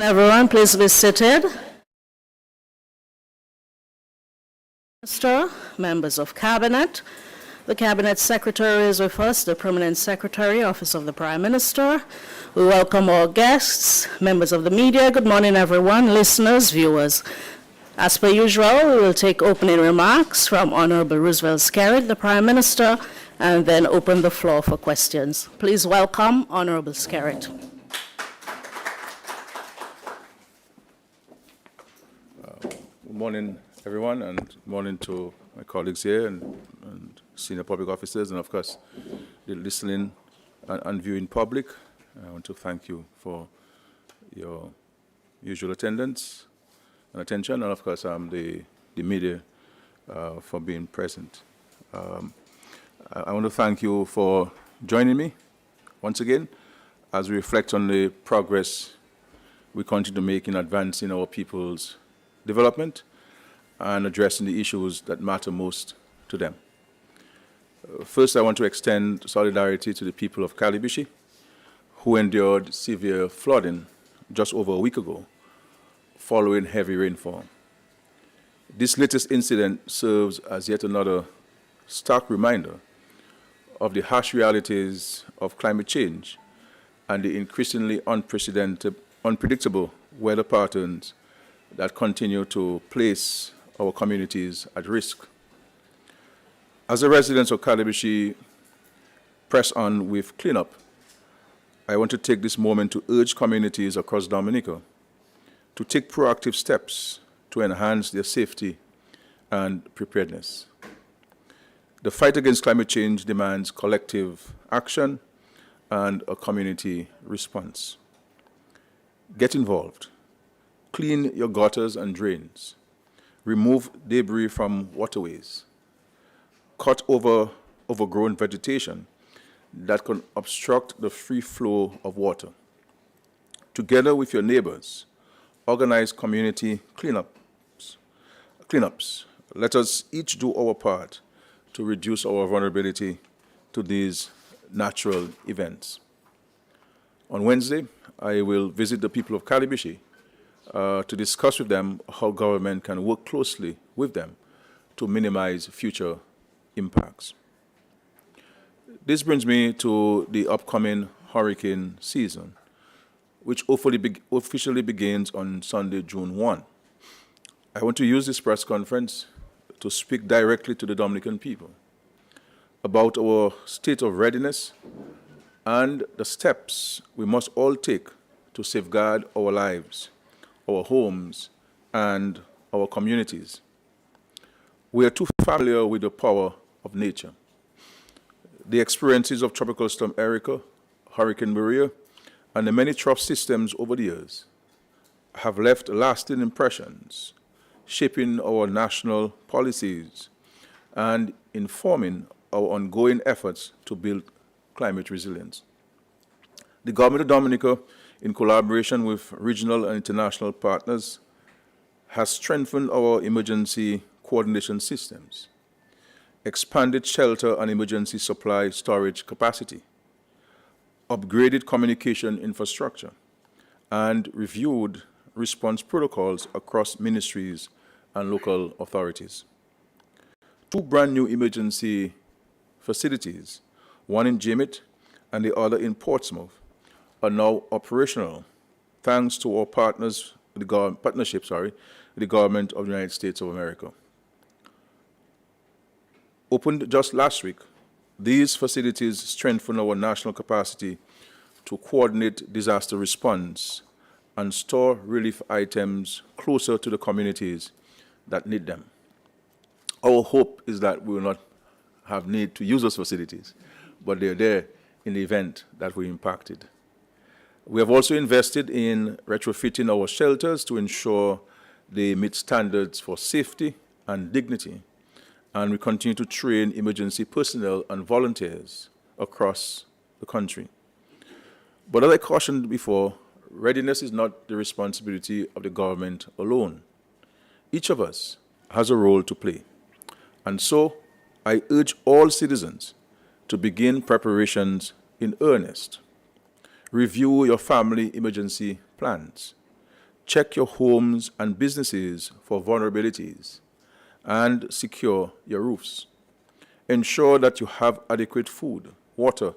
Everyone, please be seated. Minister, members of Cabinet. The Cabinet Secretary is with us, the Permanent Secretary, Office of the Prime Minister. We welcome all guests, members of the media. Good morning, everyone, listeners, viewers. As per usual, we will take opening remarks from Honorable Roosevelt Skerrit, the Prime Minister, and then open the floor for questions. Please welcome Honorable Skerrit. Good morning, everyone, and good morning to my colleagues here and senior public officers, and of course, the listening and viewing public. I want to thank you for your usual attendance and attention, and of course, the media for being present. I want to thank you for joining me once again as we reflect on the progress we continue to make in advancing our people's development and addressing the issues that matter most to them. First, I want to extend solidarity to the people of Calibishi, who endured severe flooding just over a week ago following heavy rainfall. This latest incident serves as yet another stark reminder of the harsh realities of climate change and the increasingly unpredictable weather patterns that continue to place our communities at risk. As the residents of Calibishi press on with cleanup, I want to take this moment to urge communities across Dominica to take proactive steps to enhance their safety and preparedness. The fight against climate change demands collective action and a community response. Get involved. Clean your gutters and drains. Remove debris from waterways. Cut overgrown vegetation that can obstruct the free flow of water. Together with your neighbors, organize community cleanups. Let us each do our part to reduce our vulnerability to these natural events. On Wednesday, I will visit the people of Calibishi to discuss with them how government can work closely with them to minimize future impacts. This brings me to the upcoming hurricane season, which officially begins on Sunday, June 1. I want to use this press conference to speak directly to the Dominican people about our state of readiness and the steps we must all take to safeguard our lives, our homes, and our communities. We are too familiar with the power of nature. The experiences of Tropical Storm Erica, Hurricane Maria, and the many trough systems over the years have left lasting impressions, shaping our national policies and informing our ongoing efforts to build climate resilience. The Government of Dominica, in collaboration with regional and international partners, has strengthened our emergency coordination systems, expanded shelter and emergency supply storage capacity, upgraded communication infrastructure, and reviewed response protocols across ministries and local authorities. 2 brand new emergency facilities, one in Jimmet and the other in Portsmouth, are now operational thanks to our partnership, the government of the United States of America. Opened just last week, these facilities strengthen our national capacity to coordinate disaster response and store relief items closer to the communities that need them. Our hope is that we will not have need to use those facilities, but they're there in the event that we're impacted. We have also invested in retrofitting our shelters to ensure they meet standards for safety and dignity, and we continue to train emergency personnel and volunteers across the country. But as I cautioned before, readiness is not the responsibility of the government alone. Each of us has a role to play. And so I urge all citizens to begin preparations in earnest. Review your family emergency plans. check your homes and businesses for vulnerabilities, and secure your roofs. Ensure that you have adequate food, water,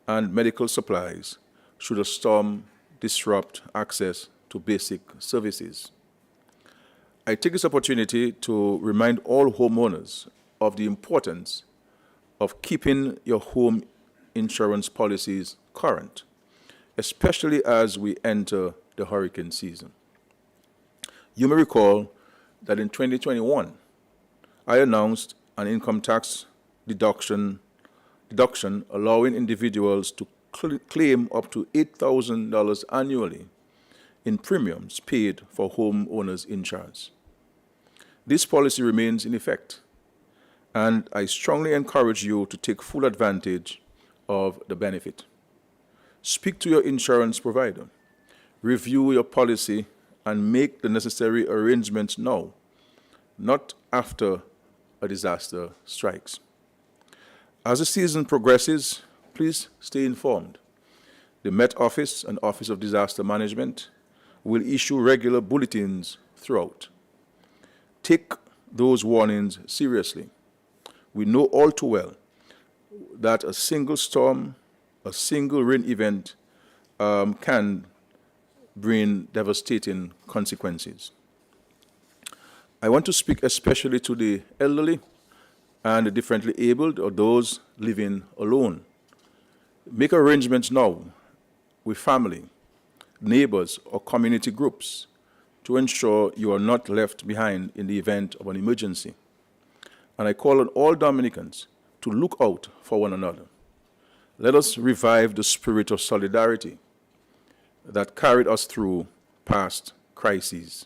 and medical supplies should a storm disrupt access to basic services. I take this opportunity to remind all homeowners of the importance of keeping your home insurance policies current, especially as we enter the hurricane season. You may recall that in 2021, I announced an income tax deduction allowing individuals to claim up to $8,000 annually in premiums paid for homeowners insurance. This policy remains in effect, and I strongly encourage you to take full advantage of the benefit. Speak to your insurance provider, review your policy, and make the necessary arrangements now, not after a disaster strikes. As the season progresses, please stay informed. The Met Office and Office of Disaster Management will issue regular bulletins throughout. Take those warnings seriously. We know all too well that a single storm, a single rain event can bring devastating consequences. I want to speak especially to the elderly and the differently abled or those living alone. Make arrangements now with family, neighbors, or community groups to ensure you are not left behind in the event of an emergency. And I call on all Dominicans to look out for one another. Let us revive the spirit of solidarity that carried us through past crises.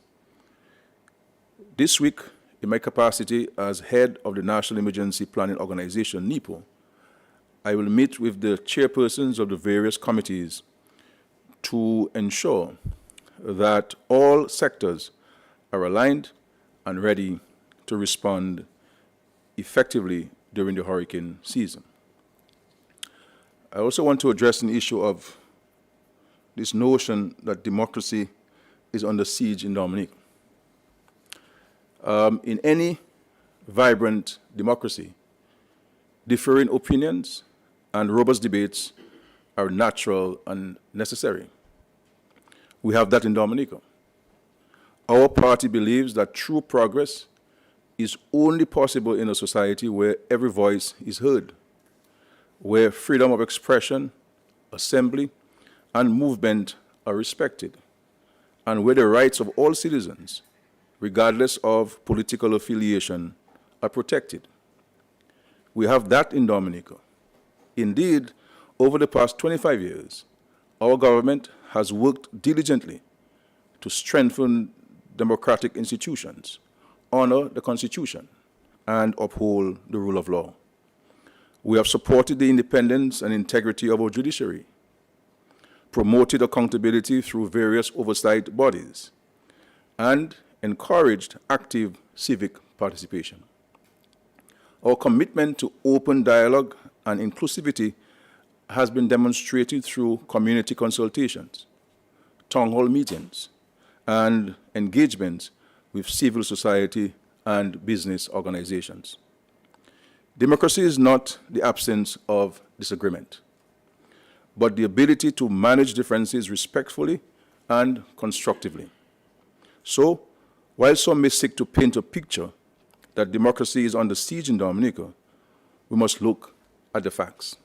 This week, in my capacity as head of the National Emergency Planning Organization, NEPO, I will meet with the chairpersons of the various committees to ensure that all sectors are aligned and ready to respond effectively during the hurricane season. I also want to address an issue of this notion that democracy is under siege in Dominique. In any vibrant democracy, differing opinions and robust debates are natural and necessary. We have that in Dominica. Our party believes that true progress is only possible in a society where every voice is heard, where freedom of expression, assembly, and movement are respected, and where the rights of all citizens, regardless of political affiliation, are protected. We have that in Dominica. Indeed, over the past 25 years, our government has worked diligently to strengthen democratic institutions, honor the Constitution, and uphold the rule of law. We have supported the independence and integrity of our judiciary, promoted accountability through various oversight bodies, and encouraged active civic participation. Our commitment to open dialogue and inclusivity has been demonstrated through community consultations, town hall meetings, and engagements with civil society and business organizations. Democracy is not the absence of disagreement, but the ability to manage differences respectfully and constructively. So, while some may seek to paint a picture that democracy is under siege in Dominica, we must look at the facts.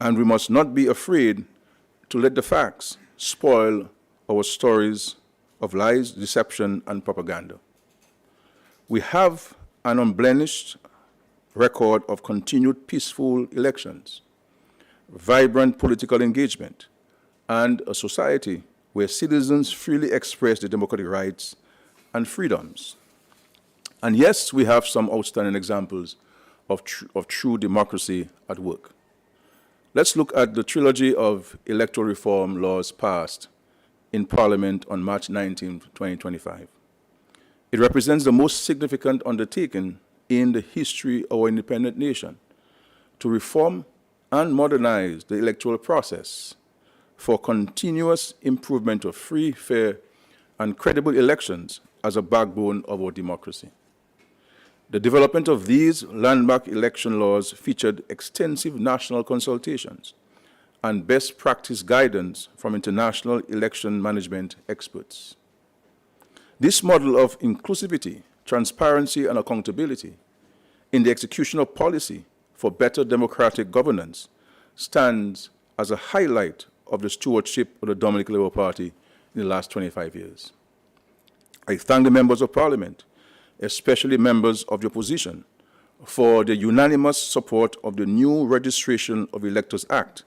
And we must not be afraid to let the facts spoil our stories of lies, deception, and propaganda. We have an unblemished record of continued peaceful elections, vibrant political engagement, and a society where citizens freely express their democratic rights and freedoms. And yes, we have some outstanding examples of true democracy at work. Let's look at the trilogy of electoral reform laws passed in Parliament on March 19, 2025. It represents the most significant undertaking in the history of our independent nation to reform and modernize the electoral process for continuous improvement of free, fair, and credible elections as a backbone of our democracy. The development of these landmark election laws featured extensive national consultations and best practice guidance from international election management experts. This model of inclusivity, transparency, and accountability in the execution of policy for better democratic governance stands as a highlight of the stewardship of the Dominican Labour Party in the last 25 years. I thank the members of Parliament, especially members of the opposition, for the unanimous support of the new Registration of Electors Act,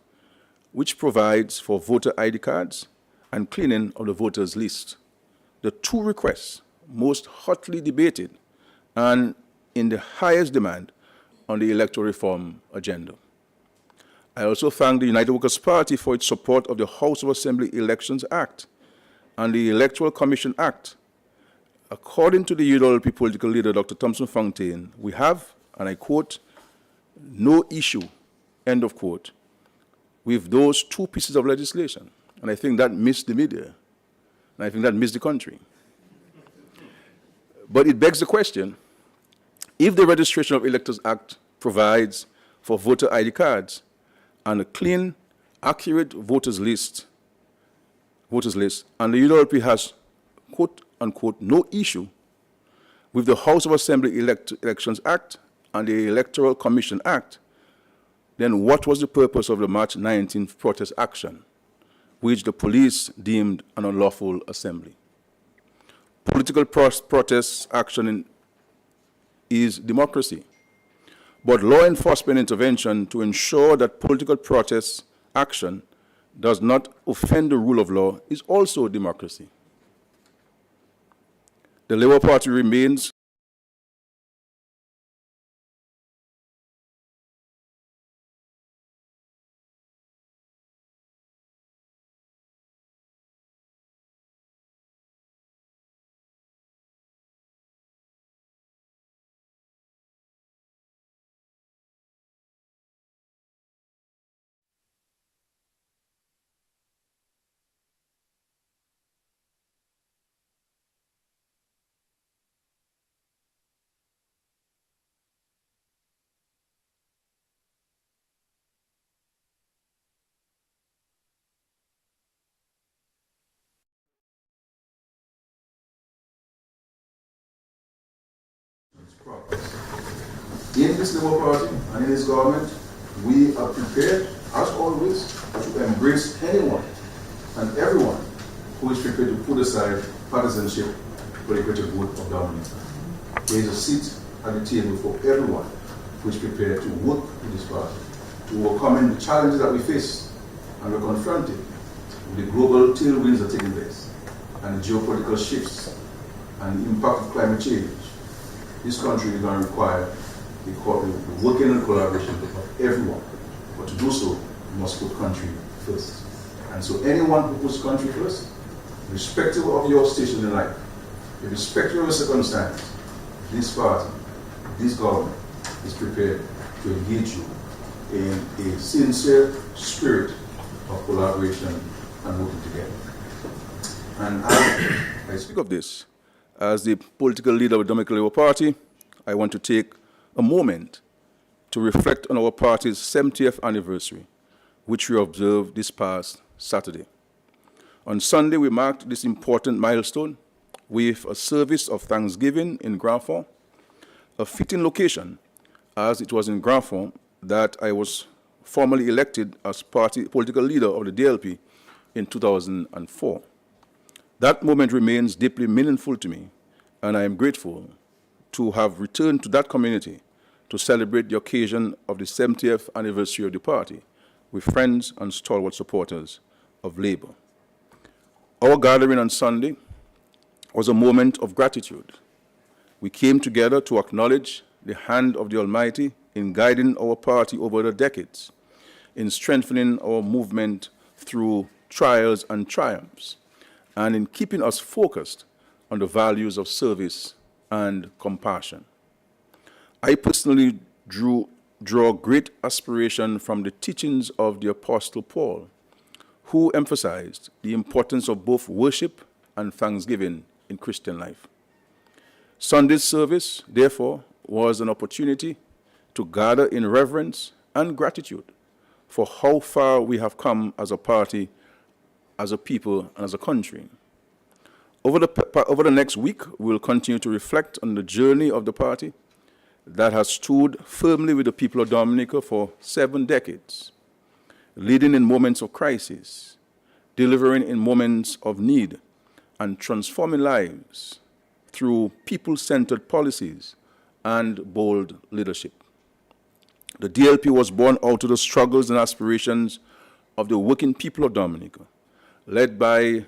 which provides for voter ID cards and cleaning of the voters' list, the two requests most hotly debated and in the highest demand on the electoral reform agenda. I also thank the United Workers' Party for its support of the House of Assembly Elections Act and the Electoral Commission Act. According to the UWP political leader, Dr. Thompson Fontaine, we have, and I quote, no issue, end of quote, with those two pieces of legislation. And I think that missed the media, and I think that missed the country. But it begs the question, if the Registration of Electors Act provides for voter ID cards and a clean, accurate voters list, and the UWP has, quote unquote, no issue with the House of Assembly Elections Act and the Electoral Commission Act, then what was the purpose of the March 19th protest action, which the police deemed an unlawful assembly? Political protest action is democracy, but law enforcement intervention to ensure that political protest action does not offend the rule of law is also democracy. The Labour Party remains in this Labour Party and in this government, we are prepared, as always, to embrace anyone and everyone who is prepared to put aside partisanship for the greater good of Dominica. There is a seat at the table for everyone who is prepared to work with this party, to overcome the challenges that we face and we're confronted with the global tailwinds that are taking place and the geopolitical shifts and the impact of climate change. This country is going to require the working and collaboration of everyone. But to do so, we must put country first. And so anyone who puts country first, irrespective of your station in life, irrespective of your circumstances, this party, this government is prepared to engage you in a sincere spirit of collaboration and working together. And as I speak of this, as the political leader of the Dominican Labour Party, I want to take a moment to reflect on our party's 70th anniversary, which we observed this past Saturday. On Sunday, we marked this important milestone with a service of thanksgiving in Grand Fond, a fitting location, as it was in Grand Fond that I was formally elected as political leader of the DLP in 2004. That moment remains deeply meaningful to me, and I am grateful to have returned to that community to celebrate the occasion of the 70th anniversary of the party with friends and stalwart supporters of Labour. Our gathering on Sunday was a moment of gratitude. We came together to acknowledge the hand of the Almighty in guiding our party over the decades, in strengthening our movement through trials and triumphs, and in keeping us focused on the values of service and compassion. I personally draw great aspiration from the teachings of the Apostle Paul, who emphasized the importance of both worship and thanksgiving in Christian life. Sunday's service, therefore, was an opportunity to gather in reverence and gratitude for how far we have come as a party, as a people, and as a country. Over the next week, we will continue to reflect on the journey of the party that has stood firmly with the people of Dominica for 7 decades, leading in moments of crisis, delivering in moments of need, and transforming lives through people-centered policies and bold leadership. The DLP was born out of the struggles and aspirations of the working people of Dominica, led by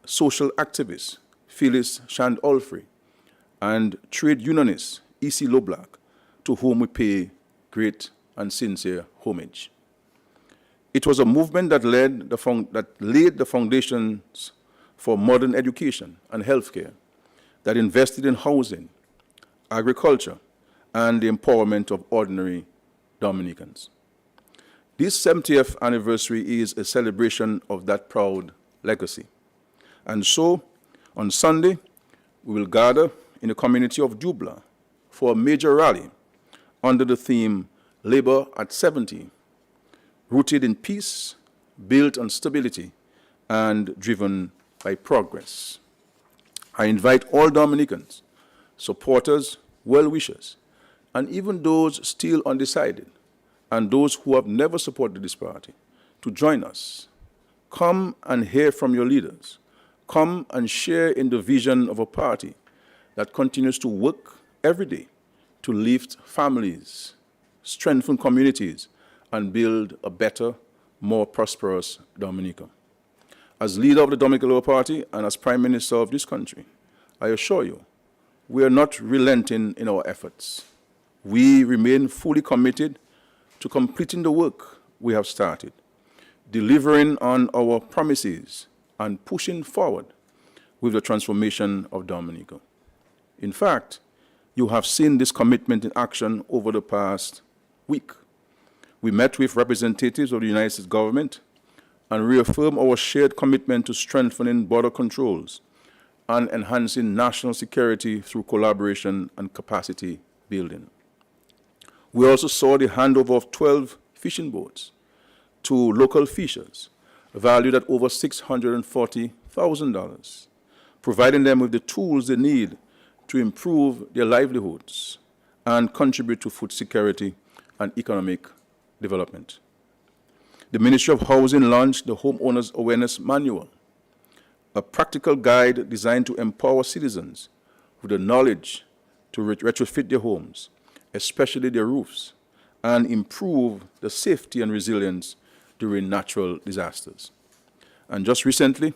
social activist Phyllis Shand-Olfrey and trade unionist E.C. Loblack, to whom we pay great and sincere homage. It was a movement that laid the foundations for modern education and healthcare, that invested in housing, agriculture, and the empowerment of ordinary Dominicans. This 70th anniversary is a celebration of that proud legacy. And so, on Sunday, we will gather in the community of Dubla for a major rally under the theme Labor at 70, rooted in peace, built on stability, and driven by progress. I invite all Dominicans, supporters, well-wishers, and even those still undecided, and those who have never supported this party, to join us. Come and hear from your leaders. Come and share in the vision of a party that continues to work every day to lift families, strengthen communities, and build a better, more prosperous Dominica. As leader of the Dominica Labour Party and as Prime Minister of this country, I assure you, we are not relenting in our efforts. We remain fully committed to completing the work we have started, delivering on our promises, and pushing forward with the transformation of Dominica. In fact, you have seen this commitment in action over the past week. We met with representatives of the United States government and reaffirmed our shared commitment to strengthening border controls and enhancing national security through collaboration and capacity building. We also saw the handover of 12 fishing boats to local fishers, valued at over $640,000, providing them with the tools they need to improve their livelihoods and contribute to food security and economic development. The Ministry of Housing launched the Homeowners Awareness Manual, a practical guide designed to empower citizens with the knowledge to retrofit their homes, especially their roofs, and improve the safety and resilience during natural disasters. And just recently,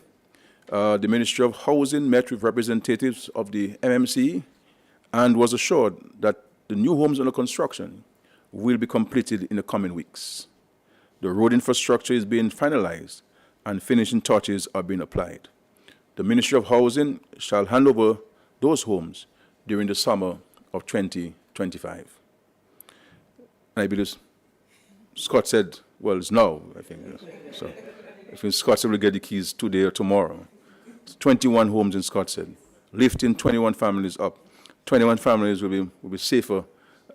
the Ministry of Housing met with representatives of the MMC and was assured that the new homes under construction will be completed in the coming weeks. The road infrastructure is being finalized and finishing touches are being applied. The Ministry of Housing shall hand over those homes during the summer of 2025. And I believe Scott said, well, it's now, I think. So I think Scott said we'll get the keys today or tomorrow. 21 homes in Scottsdale, lifting 21 families up. 21 families will be safer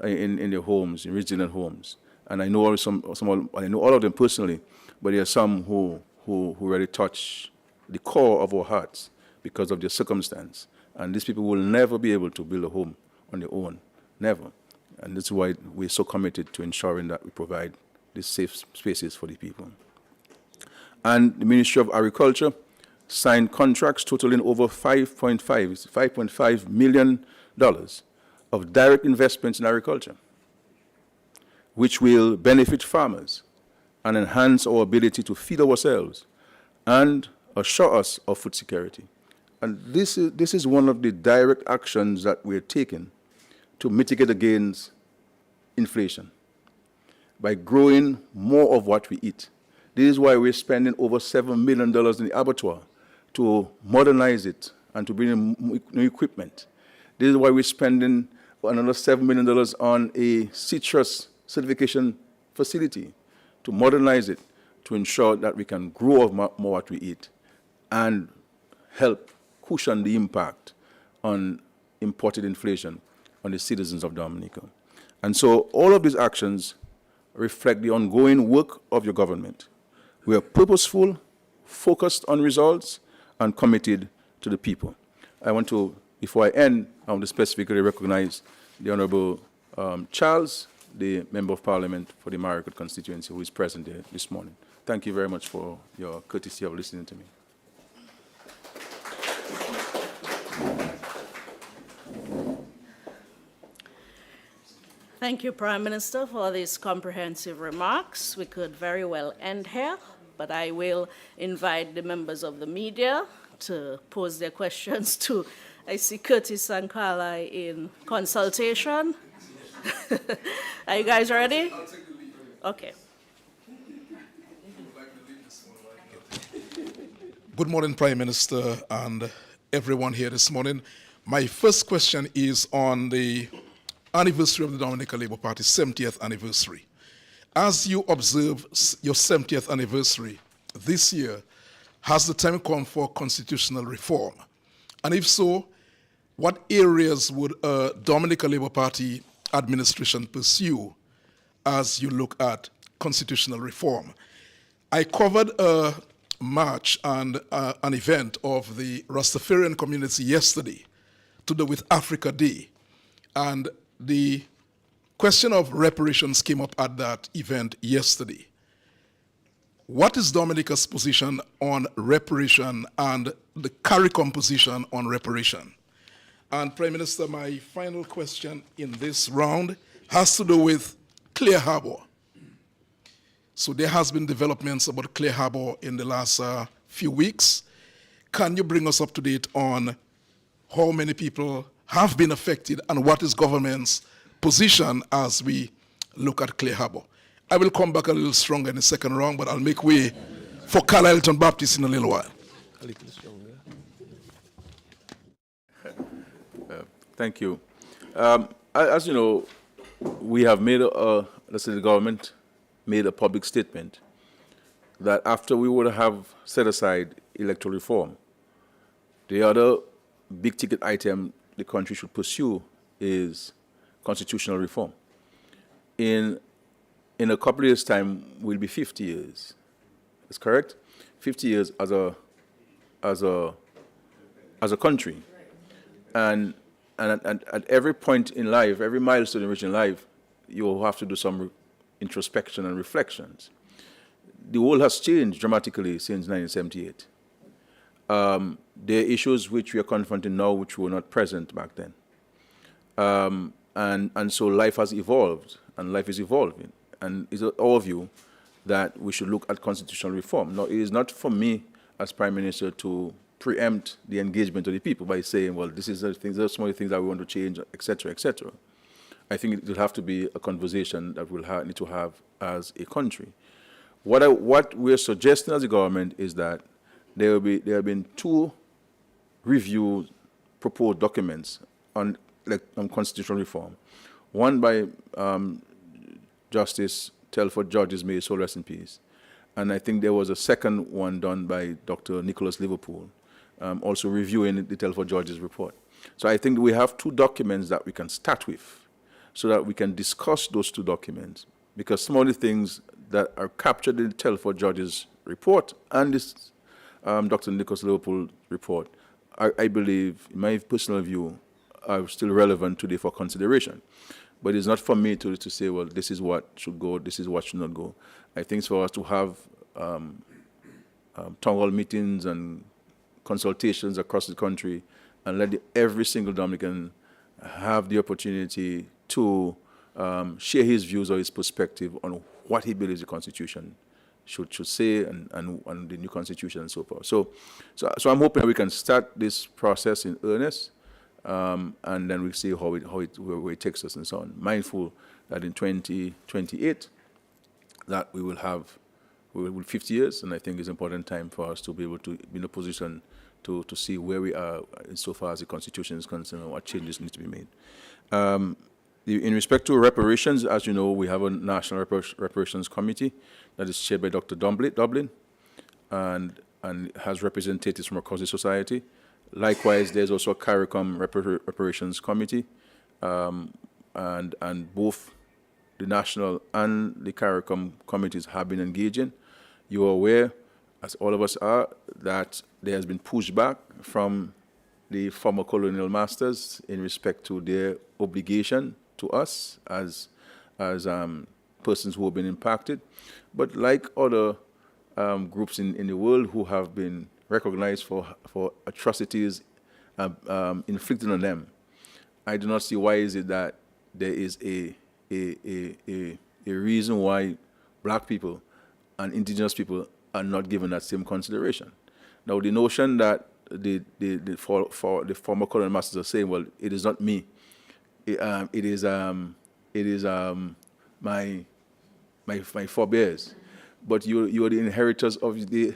in their homes, in resilient homes. And I know I know all of them personally, but there are some who really touch the core of our hearts because of their circumstance. And these people will never be able to build a home on their own, never. And that's why we're so committed to ensuring that we provide these safe spaces for the people. And the Ministry of Agriculture signed contracts totaling over $5.5 million of direct investments in agriculture, which will benefit farmers and enhance our ability to feed ourselves and assure us of food security. And this is one of the direct actions that we're taking to mitigate against inflation by growing more of what we eat. This is why we're spending over $7 million in the abattoir to modernize it and to bring in new equipment. This is why we're spending another $7 million on a citrus certification facility to modernize it, to ensure that we can grow more what we eat and help cushion the impact on imported inflation on the citizens of Dominica. And so all of these actions reflect the ongoing work of your government. We are purposeful, focused on results, and committed to the people. I want to, before I end, I want to specifically recognize the Honorable Charles, the Member of Parliament for the Maricourt constituency, who is present here this morning. Thank you very much for your courtesy of listening to me. Thank you, Prime Minister, for these comprehensive remarks. We could very well end here, but I will invite the members of the media to pose their questions to, I see Curtis and Carla in consultation. Are you guys ready? Okay. Good morning, Prime Minister, and everyone here this morning. My first question is on the anniversary of the Dominica Labour Party's 70th anniversary. As you observe your 70th anniversary this year, has the time come for constitutional reform? And if so, what areas would a Dominica Labour Party administration pursue as you look at constitutional reform? I covered a march and an event of the Rastafarian community yesterday to do with Africa Day. And the question of reparations came up at that event yesterday. What is Dominica's position on reparation and the CARICOM position on reparation? And Prime Minister, my final question in this round has to do with Clear Harbor. So there has been developments about Clear Harbor in the last few weeks. Can you bring us up to date on how many people have been affected and what is government's position as we look at Clear Harbor? I will come back a little stronger in the second round, but I'll make way for Carlton Baptist in a little while. A little stronger. Thank you. As you know, we have made let's say the government made a public statement that after we would have set aside electoral reform, the other big ticket item the country should pursue is constitutional reform. In a couple of years' time, we'll be 50 years. That's correct? 50 years as a country. And at every point in life, every milestone in which in life, you will have to do some introspection and reflections. The world has changed dramatically since 1978. There are issues which we are confronting now which were not present back then. And so life has evolved, and life is evolving. And it's our view that we should look at constitutional reform. Now, it is not for me as Prime Minister to preempt the engagement of the people by saying, well, this is the things, those some of the things that we want to change, et cetera, et cetera. I think it will have to be a conversation that we'll need to have as a country. What we're suggesting as a government is that there have been two review proposed documents on constitutional reform. One by Justice Telford Georges, may his soul rest in peace. And I think there was a second one done by Dr. Nicholas Liverpool, also reviewing the Telford Georges report. So I think we have two documents that we can start with so that we can discuss those two documents, because some of the things that are captured in the Telford Georges report and this Dr. Nicholas Liverpool report, I believe, in my personal view, are still relevant today for consideration. But it's not for me to say, well, this is what should go, this is what should not go. I think it's for us to have town hall meetings and consultations across the country and let every single Dominican have the opportunity to share his views or his perspective on what he believes the Constitution should say and the new Constitution and so forth. So I'm hoping that we can start this process in earnest, and then we'll see where it takes us and so on. Mindful that in 2028 that we will have 50 years, and I think it's an important time for us to be able to be in a position to see where we are insofar as the Constitution is concerned and what changes need to be made. In respect to reparations, as you know, we have a National Reparations Committee that is chaired by Dr. Dublin and has representatives from across the society. Likewise, there's also a CARICOM Reparations Committee, and both the national and the CARICOM committees have been engaging. You are aware, as all of us are, that there has been pushback from the former colonial masters in respect to their obligation to us as persons who have been impacted. But like other groups in the world who have been recognized for atrocities inflicted on them, I do not see why is it that there is a reason why black people and indigenous people are not given that same consideration. Now, the notion that the former colonial masters are saying, well, it is not me, it is my forebears, but you are the inheritors of the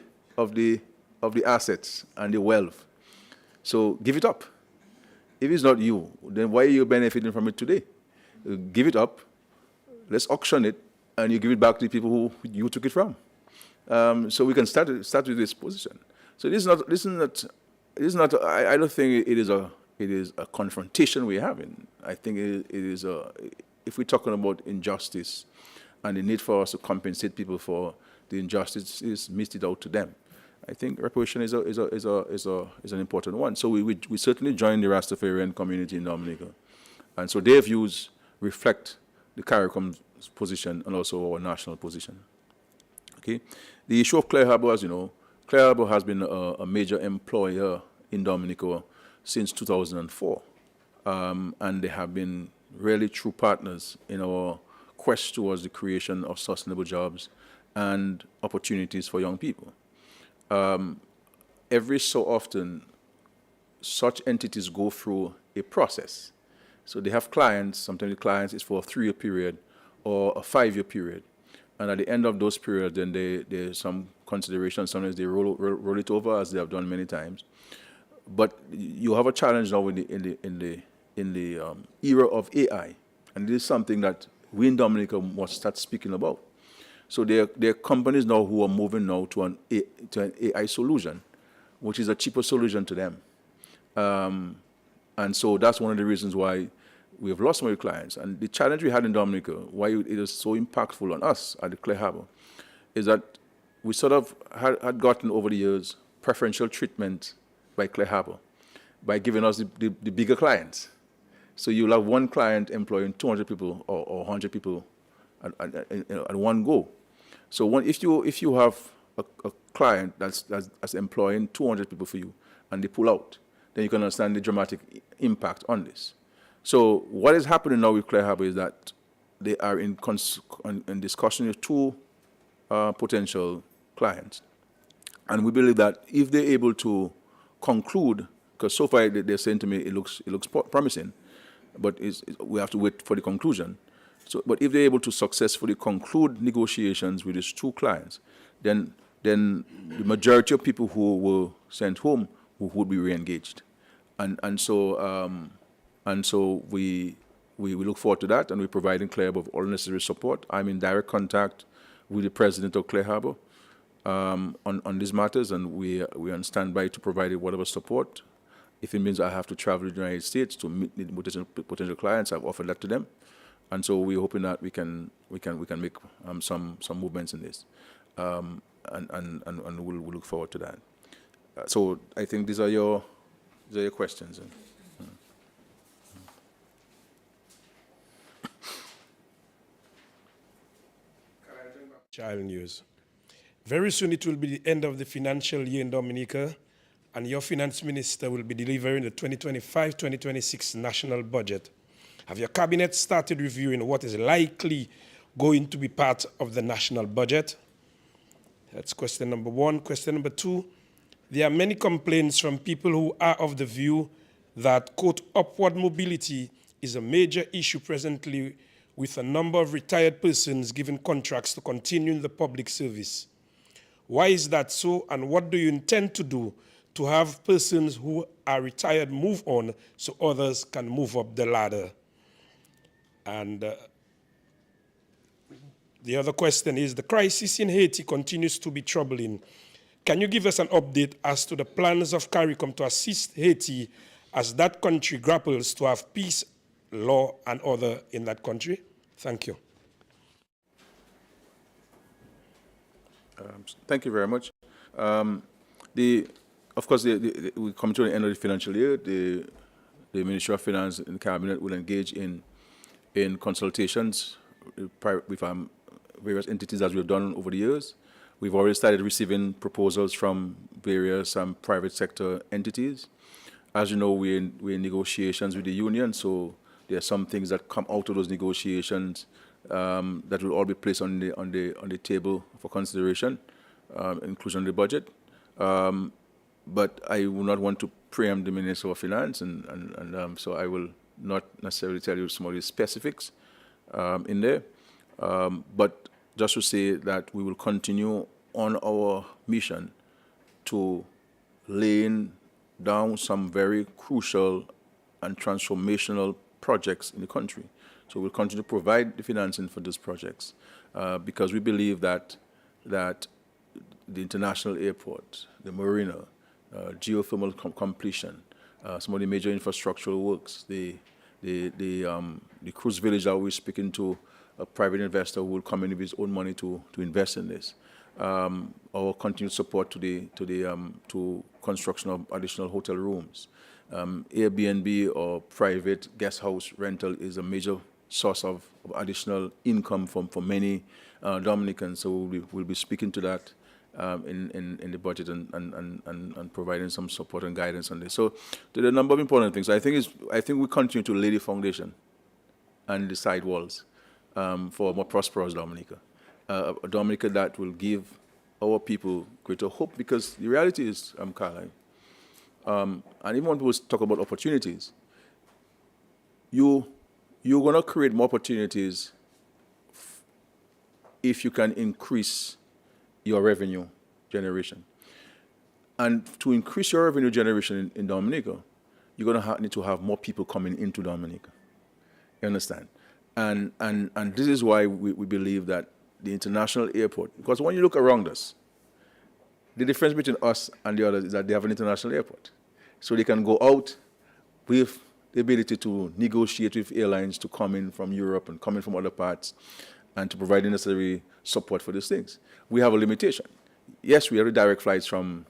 assets and the wealth. So give it up. If it's not you, then why are you benefiting from it today? Give it up. Let's auction it, and you give it back to the people who you took it from. So we can start with this position. So this is not. I don't think it is a confrontation we're having. I think it is if we're talking about injustice and the need for us to compensate people for the injustices meted out to them, I think reparation is an important one. So we certainly join the Rastafarian community in Dominica, and so their views reflect the CARICOM's position and also our national position. Okay, the issue of Clare Harbour, as you know, Clare Harbour has been a major employer in Dominica since 2004, and they have been really true partners in our quest towards the creation of sustainable jobs and opportunities for young people. Every so often, such entities go through a process. So they have clients, sometimes the clients is for a 3-year period or a 5-year period. And at the end of those periods, then there's some consideration. Sometimes they roll it over, as they have done many times. But you have a challenge now in the era of AI, and this is something that we in Dominica must start speaking about. So there are companies now who are moving now to an AI solution, which is a cheaper solution to them. And so that's one of the reasons why we have lost many clients. And the challenge we had in Dominica, why it is so impactful on us at the Clare Harbour, is that we sort of had gotten over the years preferential treatment by Clare Harbour by giving us the bigger clients. So you'll have one client employing 200 people or 100 people at one go. So if you have a client that's employing 200 people for you and they pull out, then you can understand the dramatic impact on this. So what is happening now with Clare Harbour is that they are in discussion with 2 potential clients. And we believe that if they're able to conclude, because so far they're saying to me it looks promising, but we have to wait for the conclusion. So, but if they're able to successfully conclude negotiations with these 2 clients, then the majority of people who were sent home would be re-engaged. And so we look forward to that, and we're providing Clare Harbour with all necessary support. I'm in direct contact with the president of Clare Harbour on these matters, and we are on standby to provide whatever support. If it means I have to travel to the United States to meet the potential clients, I've offered that to them. And so we're hoping that we can make some movements in this, and we'll look forward to that. So I think these are your questions. Child news. Very soon it will be the end of the financial year in Dominica, and your finance minister will be delivering the 2025-2026 national budget. Have your cabinet started reviewing what is likely going to be part of the national budget? That's question number 1. Question number 2, there are many complaints from people who are of the view that, quote, upward mobility is a major issue presently with a number of retired persons given contracts to continue in the public service. Why is that so, and what do you intend to do to have persons who are retired move on so others can move up the ladder? And the other question is, the crisis in Haiti continues to be troubling. Can you give us an update as to the plans of CARICOM to assist Haiti as that country grapples to have peace, law, and order in that country? Thank you. Thank you very much. Of course, we come to the end of the financial year. The Ministry of Finance and the Cabinet will engage in consultations with various entities as we've done over the years. We've already started receiving proposals from various private sector entities. As you know, we're in negotiations with the union, so there are some things that come out of those negotiations that will all be placed on the table for consideration, inclusion of the budget. But I will not want to preempt the Minister of Finance, and so I will not necessarily tell you some of the specifics in there. But just to say that we will continue on our mission to laying down some very crucial and transformational projects in the country. So we'll continue to provide the financing for those projects because we believe that the international airport, the marina, geothermal completion, some of the major infrastructural works, the cruise village that we're speaking to, a private investor who will come in with his own money to invest in this. Our continued support to construction of additional hotel rooms. Airbnb or private guest house rental is a major source of additional income for many Dominicans. So we'll be speaking to that in the budget and providing some support and guidance on this. So there are a number of important things. I think we continue to lay the foundation and the side walls for a more prosperous Dominica. A Dominica that will give our people greater hope, because the reality is, Carla, and even when people talk about opportunities, you're going to create more opportunities if you can increase your revenue generation. And to increase your revenue generation in Dominica, you're going to need to have more people coming into Dominica. You understand? And this is why we believe that the international airport, because when you look around us, the difference between us and the others is that they have an international airport. So they can go out with the ability to negotiate with airlines to come in from Europe and come in from other parts and to provide the necessary support for these things. We have a limitation. Yes, we have direct flights from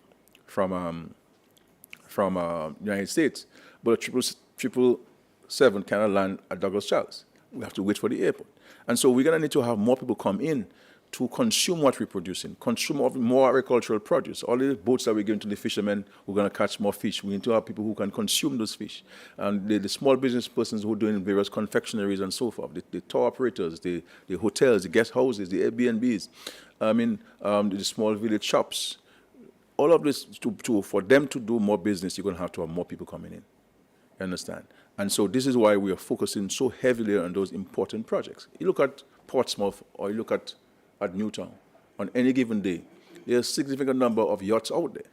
United States, but 777 cannot land at Douglas Charles. We have to wait for the airport. And so we're going to need to have more people come in to consume what we're producing, consume more agricultural produce. All the boats that we're giving to the fishermen, we're going to catch more fish. We need to have people who can consume those fish. And the small business persons who are doing various confectionaries and so forth, the tour operators, the hotels, the guest houses, the Airbnbs, the small village shops. All of this, for them to do more business, you're going to have more people coming in. You understand? And so this is why we are focusing so heavily on those important projects. You look at Portsmouth or you look at Newtown, on any given day, there's a significant number of yachts out there.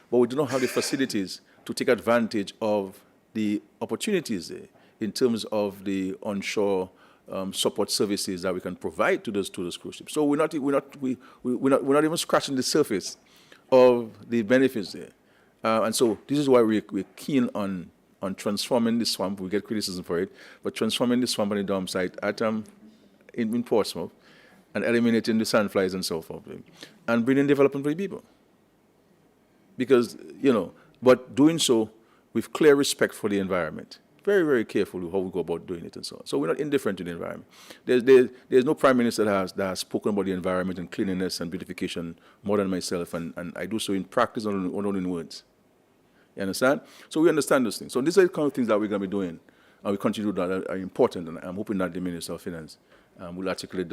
But we do not have the facilities to take advantage of the opportunities there in terms of the onshore support services that we can provide to those cruise ships. So we're not even scratching the surface of the benefits there. And so this is why we're keen on transforming the swamp. We get criticism for it, but transforming the swamp on the dam site in Portsmouth and eliminating the sandflies and so forth, and bringing development for the people. Because, but doing so with clear respect for the environment. Very, very careful with how we go about doing it and so on. So we're not indifferent to the environment. There's no prime minister that has spoken about the environment and cleanliness and beautification more than myself, and I do so in practice, not only in words. You understand? So we understand those things. So these are the kind of things that we're going to be doing, and we continue to do that are important, and I'm hoping that the Minister of Finance will articulate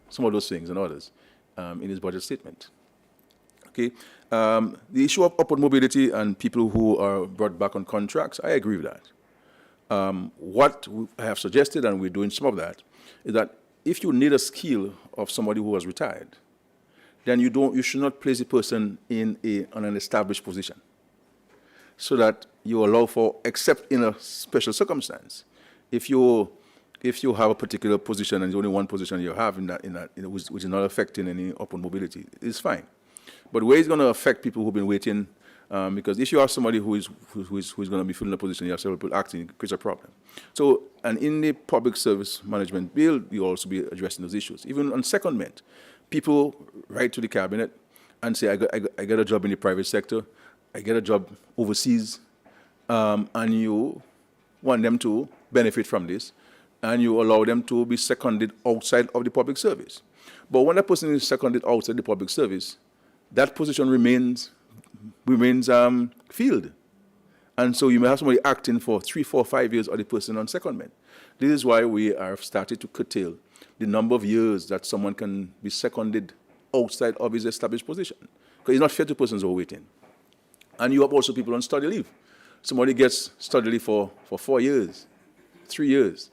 some of those things and others in his budget statement. Okay. The issue of upward mobility and people who are brought back on contracts, I agree with that. What I have suggested, and we're doing some of that, is that if you need a skill of somebody who has retired, then you should not place the person on an established position, so that you allow for, except in a special circumstance. If you're if you have a particular position and there's only one position you have which is not affecting any upward mobility, it's fine. But where it's going to affect people who've been waiting, because if you have somebody who's going to be filling a position, you have several people acting, it creates a problem. So, and in the public service management bill, you also be addressing those issues. Even on secondment, people write to the cabinet and say, I got a job in the private sector, I get a job overseas, and you want them to benefit from this, and you allow them to be seconded outside of the public service. But when a person is seconded outside the public service, that position remains filled. And so you may have somebody acting for 3, 4, 5 years or the person on secondment. This is why we have started to curtail the number of years that someone can be seconded outside of his established position. Because it's not fair to persons who are waiting. And you have also people on study leave. Somebody gets study leave for 4 years, 3 years.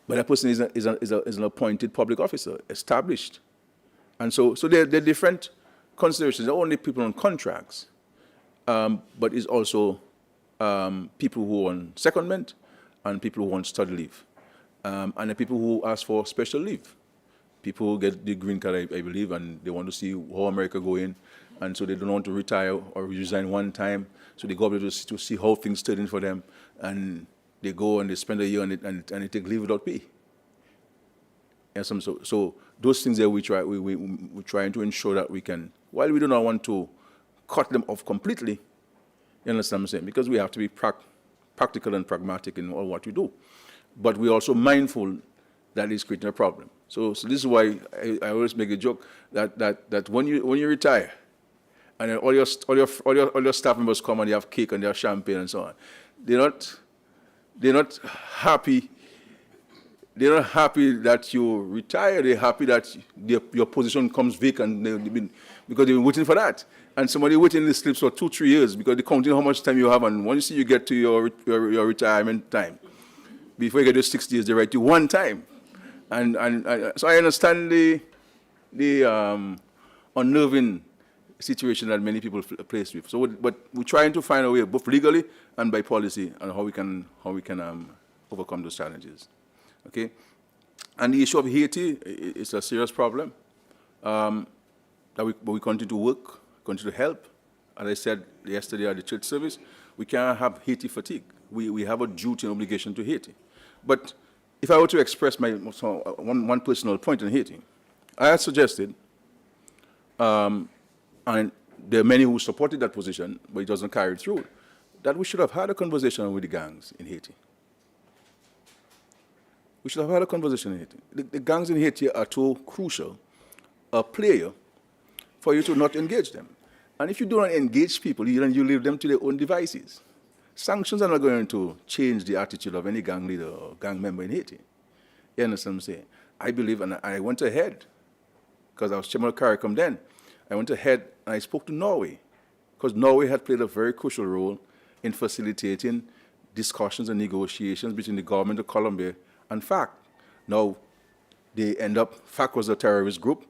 But that person is an appointed public officer, established. And so there are different considerations, not only people on contracts, but it's also people who are on secondment and people who want study leave. And the people who ask for special leave. People who get the green card, I believe, and they want to see how America going, and so they don't want to retire or resign one time, so they go able to see how things turn in for them, and they go and they spend a year and they take leave without pay. And so those things that we're trying to ensure that we can, while we do not want to cut them off completely, you understand what I'm saying? Because we have to be practical and pragmatic in all what we do. But we're also mindful that it's creating a problem. So this is why I always make a joke that when you retire, and then all your staff members come and they have cake and they have champagne and so on, they're not happy. They're not happy that you retire. They're happy that your position comes vacant because they've been waiting for that. And somebody waiting in the slips for 2, 3 years because they're counting how much time you have. And once you get to your retirement time, before you get to 60 years, they write you one time. And so I understand the unnerving situation that many people are placed with. So, but we're trying to find a way, both legally and by policy, on how we can overcome those challenges. Okay, and the issue of Haiti is a serious problem that we continue to work, continue to help. As I said yesterday at the church service, we can't have Haiti fatigue. We have a duty and obligation to Haiti. But if I were to express one personal point on Haiti, I had suggested, and there are many who supported that position, but it doesn't carry through, that we should have had a conversation with the gangs in Haiti. We should have had a conversation in Haiti. The gangs in Haiti are too crucial a player for you to not engage them. And if you do not engage people, then you leave them to their own devices. Sanctions are not going to change the attitude of any gang leader or gang member in Haiti. You understand what I'm saying? I believe, and I went ahead, because I was chairman of CARICOM then, I went ahead and I spoke to Norway, because Norway had played a very crucial role in facilitating discussions and negotiations between the government of Colombia and FAC. Now, FAC was a terrorist group,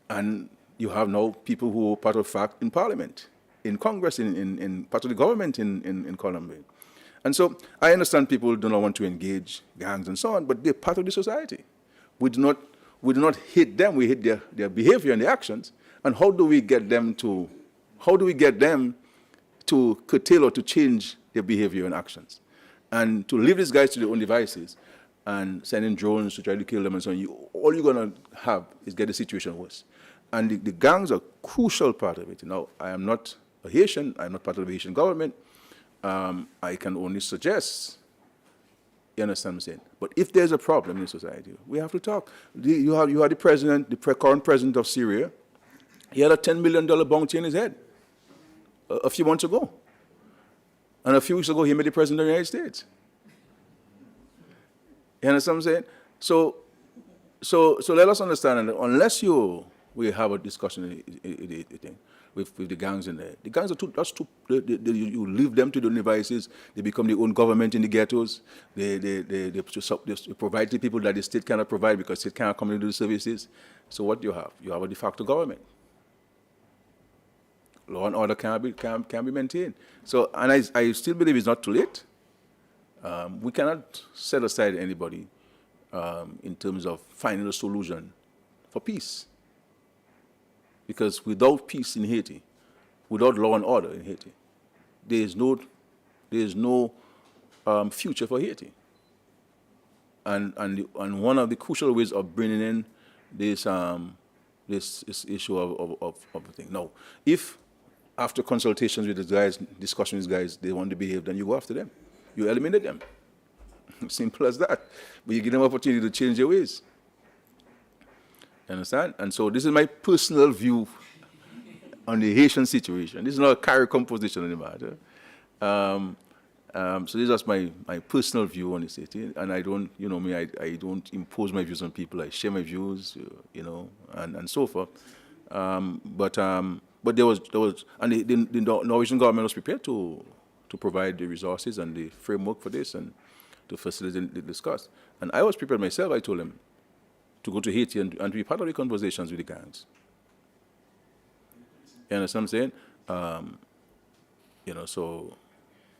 and you have now people who are part of FAC in Parliament, in Congress, in part of the government in Colombia. And so I understand people do not want to engage gangs and so on, but they're part of the society. We do not hate them, we hate their behavior and their actions. And how do we get them to curtail or to change their behavior and actions? And to leave these guys to their own devices and send in drones to try to kill them and so on, all you're going to have is get the situation worse. And the gangs are a crucial part of it. Now, I am not a Haitian, I'm not part of the Haitian government. I can only suggest, you understand what I'm saying? But if there's a problem in society, we have to talk. You have the president, the current president of Syria, he had a $10 million bounty in his head a few months ago. And a few weeks ago, he made the president of the United States. You understand what I'm saying? So let us understand that unless we have a discussion with the gangs in there, the gangs are you leave them to the devices, they become their own government in the ghettos, they provide to people that the state cannot provide because the state cannot come into the services. So what do you have? You have a de facto government. Law and order can be maintained. So, and I still believe it's not too late. We cannot set aside anybody in terms of finding a solution for peace. Because without peace in Haiti, without law and order in Haiti, there is no future for Haiti. And one of the crucial ways of bringing in this issue of the thing. Now, if after consultations with the guys, discussion with these guys, they want to behave, then you go after them. You eliminate them. Simple as that. But you give them opportunity to change their ways. You understand? And so this is my personal view on the Haitian situation. This is not a CARICOM position on the matter. So this is my personal view on the city, and I don't, I don't impose my views on people. I share my views, and so forth. But there was, and the Norwegian government was prepared to provide the resources and the framework for this and to facilitate the discuss. And I was prepared myself. I told them to go to Haiti and to be part of the conversations with the gangs. You understand what I'm saying? So.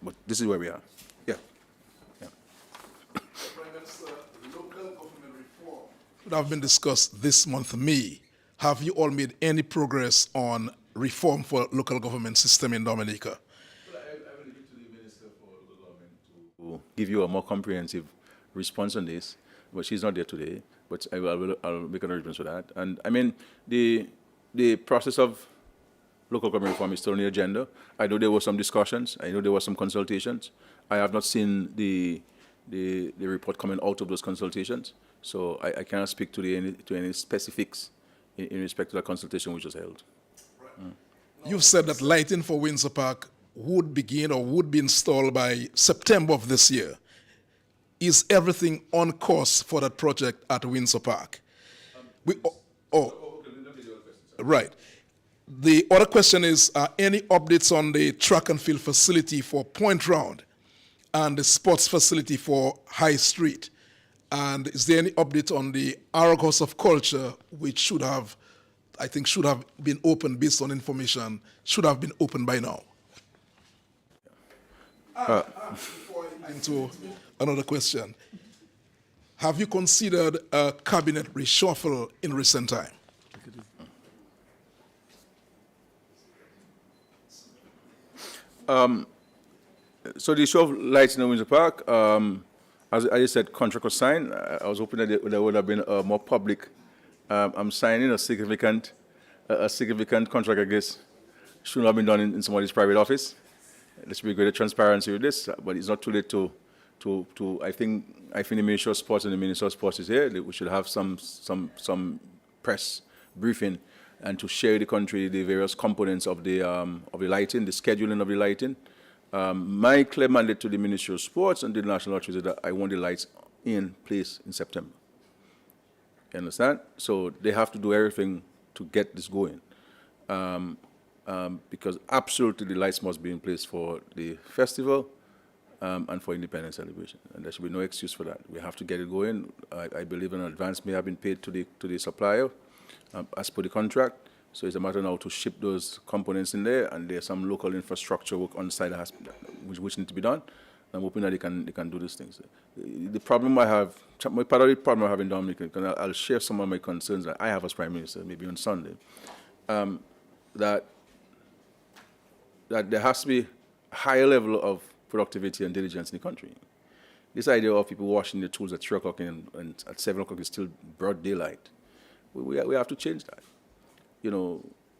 But this is where we are. Yeah. Prime Minister, local government reform would have been discussed this month, May. Have you all made any progress on reform for local government system in Dominica? Well, I will leave it to the Minister for Local Government to give you a more comprehensive response on this. But she's not there today. But I'll make an arrangement for that. And I mean, the process of local government reform is still on the agenda. I know there were some discussions. I know there were some consultations. I have not seen the report coming out of those consultations, so I cannot speak to any specifics in respect to the consultation which was held. Right. You've said that lighting for Windsor Park would begin or would be installed by September of this year. Is everything on course for that project at Windsor Park? Right. The other question is, any updates on the track and field facility for Point Round and the sports facility for High Street? And is there any update on the Arab House of Culture, which should have been open based on information, should have been open by now? Before I get into another question, have you considered a cabinet reshuffle in recent time? So the issue of lights in the Windsor Park, as I said, contract was signed. I was hoping that there would have been a more public. I'm signing a significant contract, I guess, should have been done in somebody's private office. There should be greater transparency with this, but it's not too late to I think the Minister of Sports and the Minister of Sports is here. We should have some press briefing and to share the country the various components of the lighting, the scheduling of the lighting. My clear mandate to the Ministry of Sports and the National Lottery is that I want the lights in place in September. You understand? So they have to do everything to get this going. Because absolutely the lights must be in place for the festival and for Independence celebration. And there should be no excuse for that. We have to get it going. I believe an advance may have been paid to the supplier as per the contract. So it's a matter now to ship those components in there, and there's some local infrastructure work on the side which need to be done. I'm hoping that they can do these things. The problem I have, part of the problem I have in Dominica, and I'll share some of my concerns that I have as Prime Minister, maybe on Sunday, that there has to be a higher level of productivity and diligence in the country. This idea of people washing their tools at 3 o'clock and at 7 o'clock is still broad daylight. We have to change that.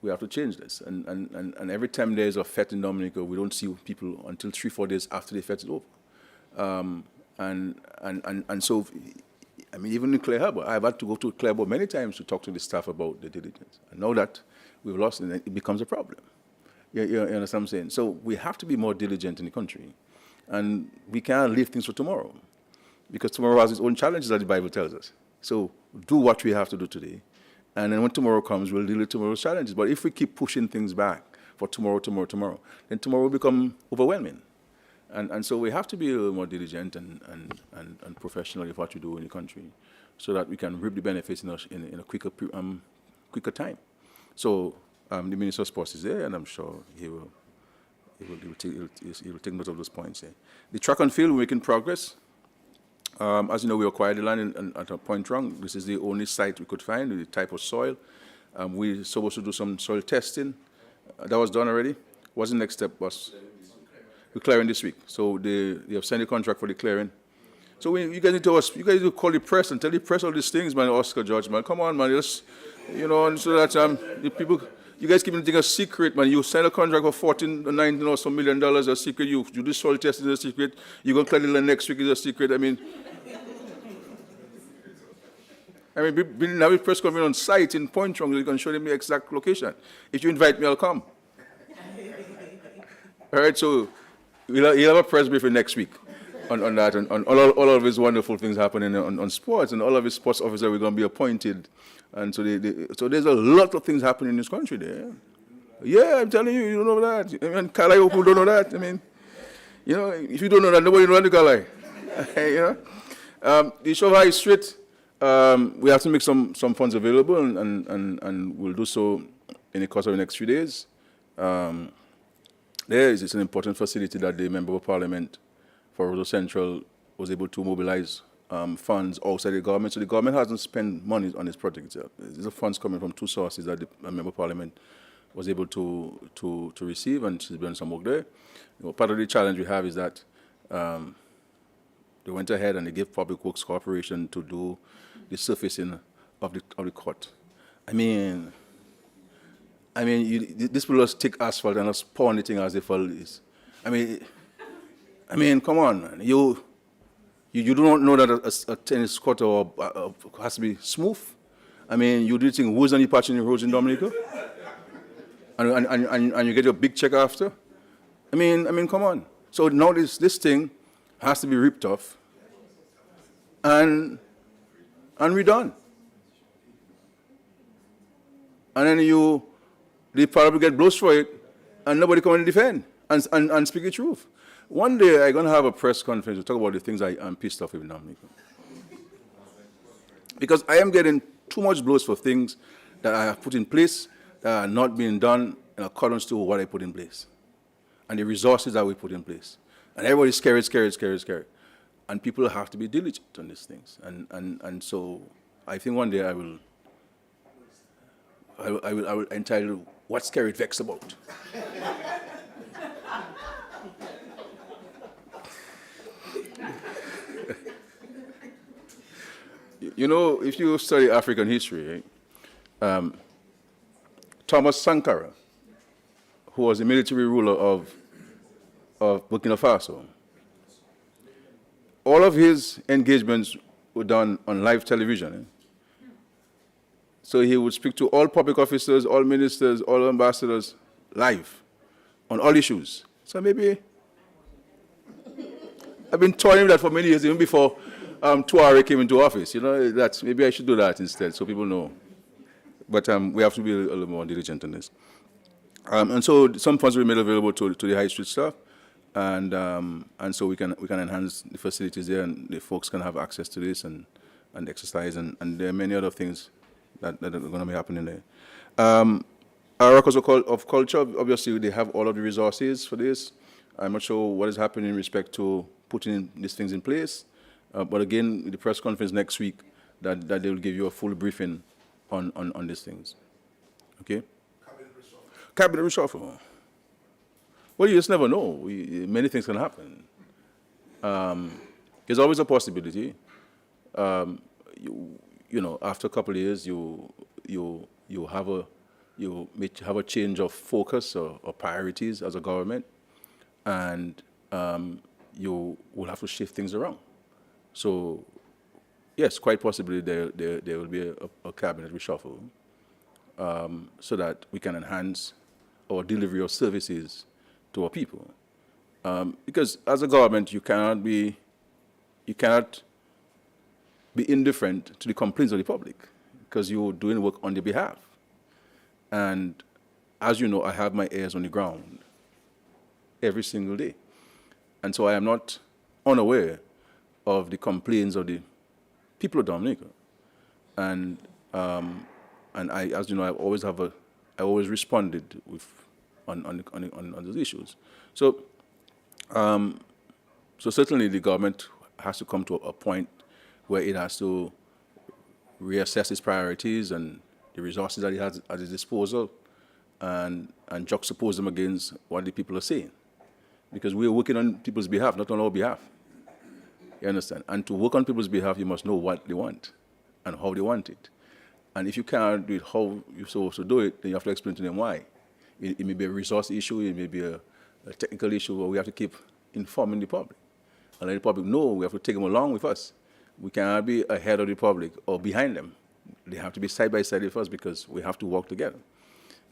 We have to change this. And every time there's a fete in Dominica, we don't see people until 3-4 days after the fete is over. And so, I mean, even in Clare Harbour, I've had to go to Clare Harbour many times to talk to the staff about the diligence. And now that we've lost it, it becomes a problem. You understand what I'm saying? So we have to be more diligent in the country. And we can't leave things for tomorrow. Because tomorrow has its own challenges, as the Bible tells us. So do what we have to do today. And then when tomorrow comes, we'll deal with tomorrow's challenges. But if we keep pushing things back for tomorrow, then tomorrow will become overwhelming. And so we have to be a little more diligent and professional in what we do in the country so that we can reap the benefits in a quicker time. So the Minister of Sports is there, and I'm sure he will take note of those points. The track and field, we're making progress. As you know, we acquired the land at a point wrong. This is the only site we could find, the type of soil. We're supposed to do some soil testing. That was done already. What's the next step? We're clearing this week. So they have signed a contract for the clearing. So you guys need to call the press and tell the press all these things, man, Oscar George, man. Come on, man. Just, and so that the people, you guys keep anything a secret, man. You sign a contract for 14 or 19 or some $1 million a secret. You do soil testing is a secret. You're going to clear the land next week is a secret. I mean, building a press conference on site in Point Trong, you can show them the exact location. If you invite me, I'll come. All right, so you'll have a press briefing next week on that, and on all of these wonderful things happening on sports, and all of the sports officers are going to be appointed. And so so there's a lot of things happening in this country there. Yeah, I'm telling you, you don't know that. I mean, Kalai people don't know that. I mean, if you don't know that, nobody knows the Kalai. The issue of High Street, we have to make some funds available, and we'll do so in the course of the next few days. It's an important facility that the Member of Parliament for Roseau Central was able to mobilize funds outside the government. So the government hasn't spent money on this project itself. These are funds coming from two sources that the Member of Parliament was able to receive, and she's done some work there. Part of the challenge we have is that they went ahead and they gave Public Works Corporation to do the surfacing of the court. This will just take asphalt and just pour anything as if all is. I mean, come on, man. You do not know that a tennis court has to be smooth. You do think who's on the patch in the roads in Dominica, and you get your big check after. Come on. So now this thing has to be ripped off and redone. And then they probably get blows for it, and nobody come and defend and speak the truth. One day I'm going to have a press conference to talk about the things I'm pissed off with now. Because I am getting too much blows for things that I have put in place that are not being done in accordance to what I put in place and the resources that we put in place. And everybody's scared. And people have to be diligent on these things. And so I think one day I will entitle What's Skerrit Vexed About? If you study African history, Thomas Sankara, who was the military ruler of Burkina Faso, all of his engagements were done on live television. So he would speak to all public officers, all ministers, all ambassadors live on all issues. So maybe I've been telling him that for many years, even before Tuareg came into office. Maybe I should do that instead so people know. But we have to be a little more diligent on this. And so some funds were made available to the High Street staff, and so we can enhance the facilities there, and the folks can have access to this and exercise, and there are many other things that are going to be happening there. Our records of culture, obviously, they have all of the resources for this. I'm not sure what is happening in respect to putting these things in place. But again, the press conference next week, that they will give you a full briefing on these things. Okay? Cabinet reshuffle. Well, you just never know. Many things can happen. There's always a possibility. After a couple of years, you may have a change of focus or priorities as a government, and you will have to shift things around. So, yes, quite possibly there will be a cabinet reshuffle so that we can enhance our delivery of services to our people. Because as a government, you cannot be indifferent to the complaints of the public because you're doing work on their behalf. And as you know, I have my ears on the ground every single day. And so I am not unaware of the complaints of the people of Dominica. And I, as you know, I always responded on those issues. So certainly the government has to come to a point where it has to reassess its priorities and the resources that it has at its disposal and juxtapose them against what the people are saying. Because we are working on people's behalf, not on our behalf. You understand? And to work on people's behalf, you must know what they want and how they want it. And if you cannot do it how you're supposed to do it, then you have to explain to them why. It may be a resource issue, it may be a technical issue, but we have to keep informing the public. And let the public know we have to take them along with us. We cannot be ahead of the public or behind them. They have to be side by side with us because we have to work together.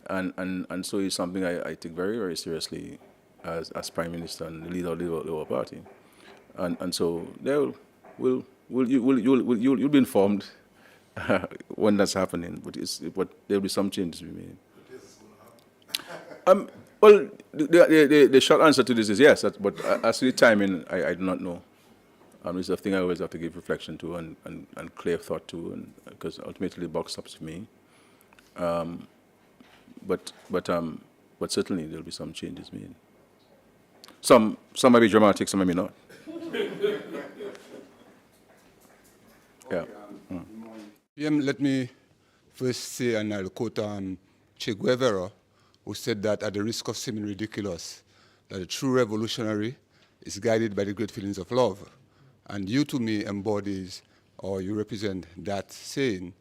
And so it's something I take very, very seriously as Prime Minister and the leader of the Labour Party. And so you'll be informed when that's happening, but there'll be some changes to be made. Well, the short answer to this is yes, but as to the timing, I do not know. It's a thing I always have to give reflection to and clear thought to, because ultimately the buck stops with me. But certainly there'll be some changes made. Some may be dramatic, some may not. Yeah. PM, let me first say, and I'll quote Che Guevara, who said that at the risk of seeming ridiculous, that a true revolutionary is guided by the great feelings of love. And you, to me, embodies, or you represent that saying.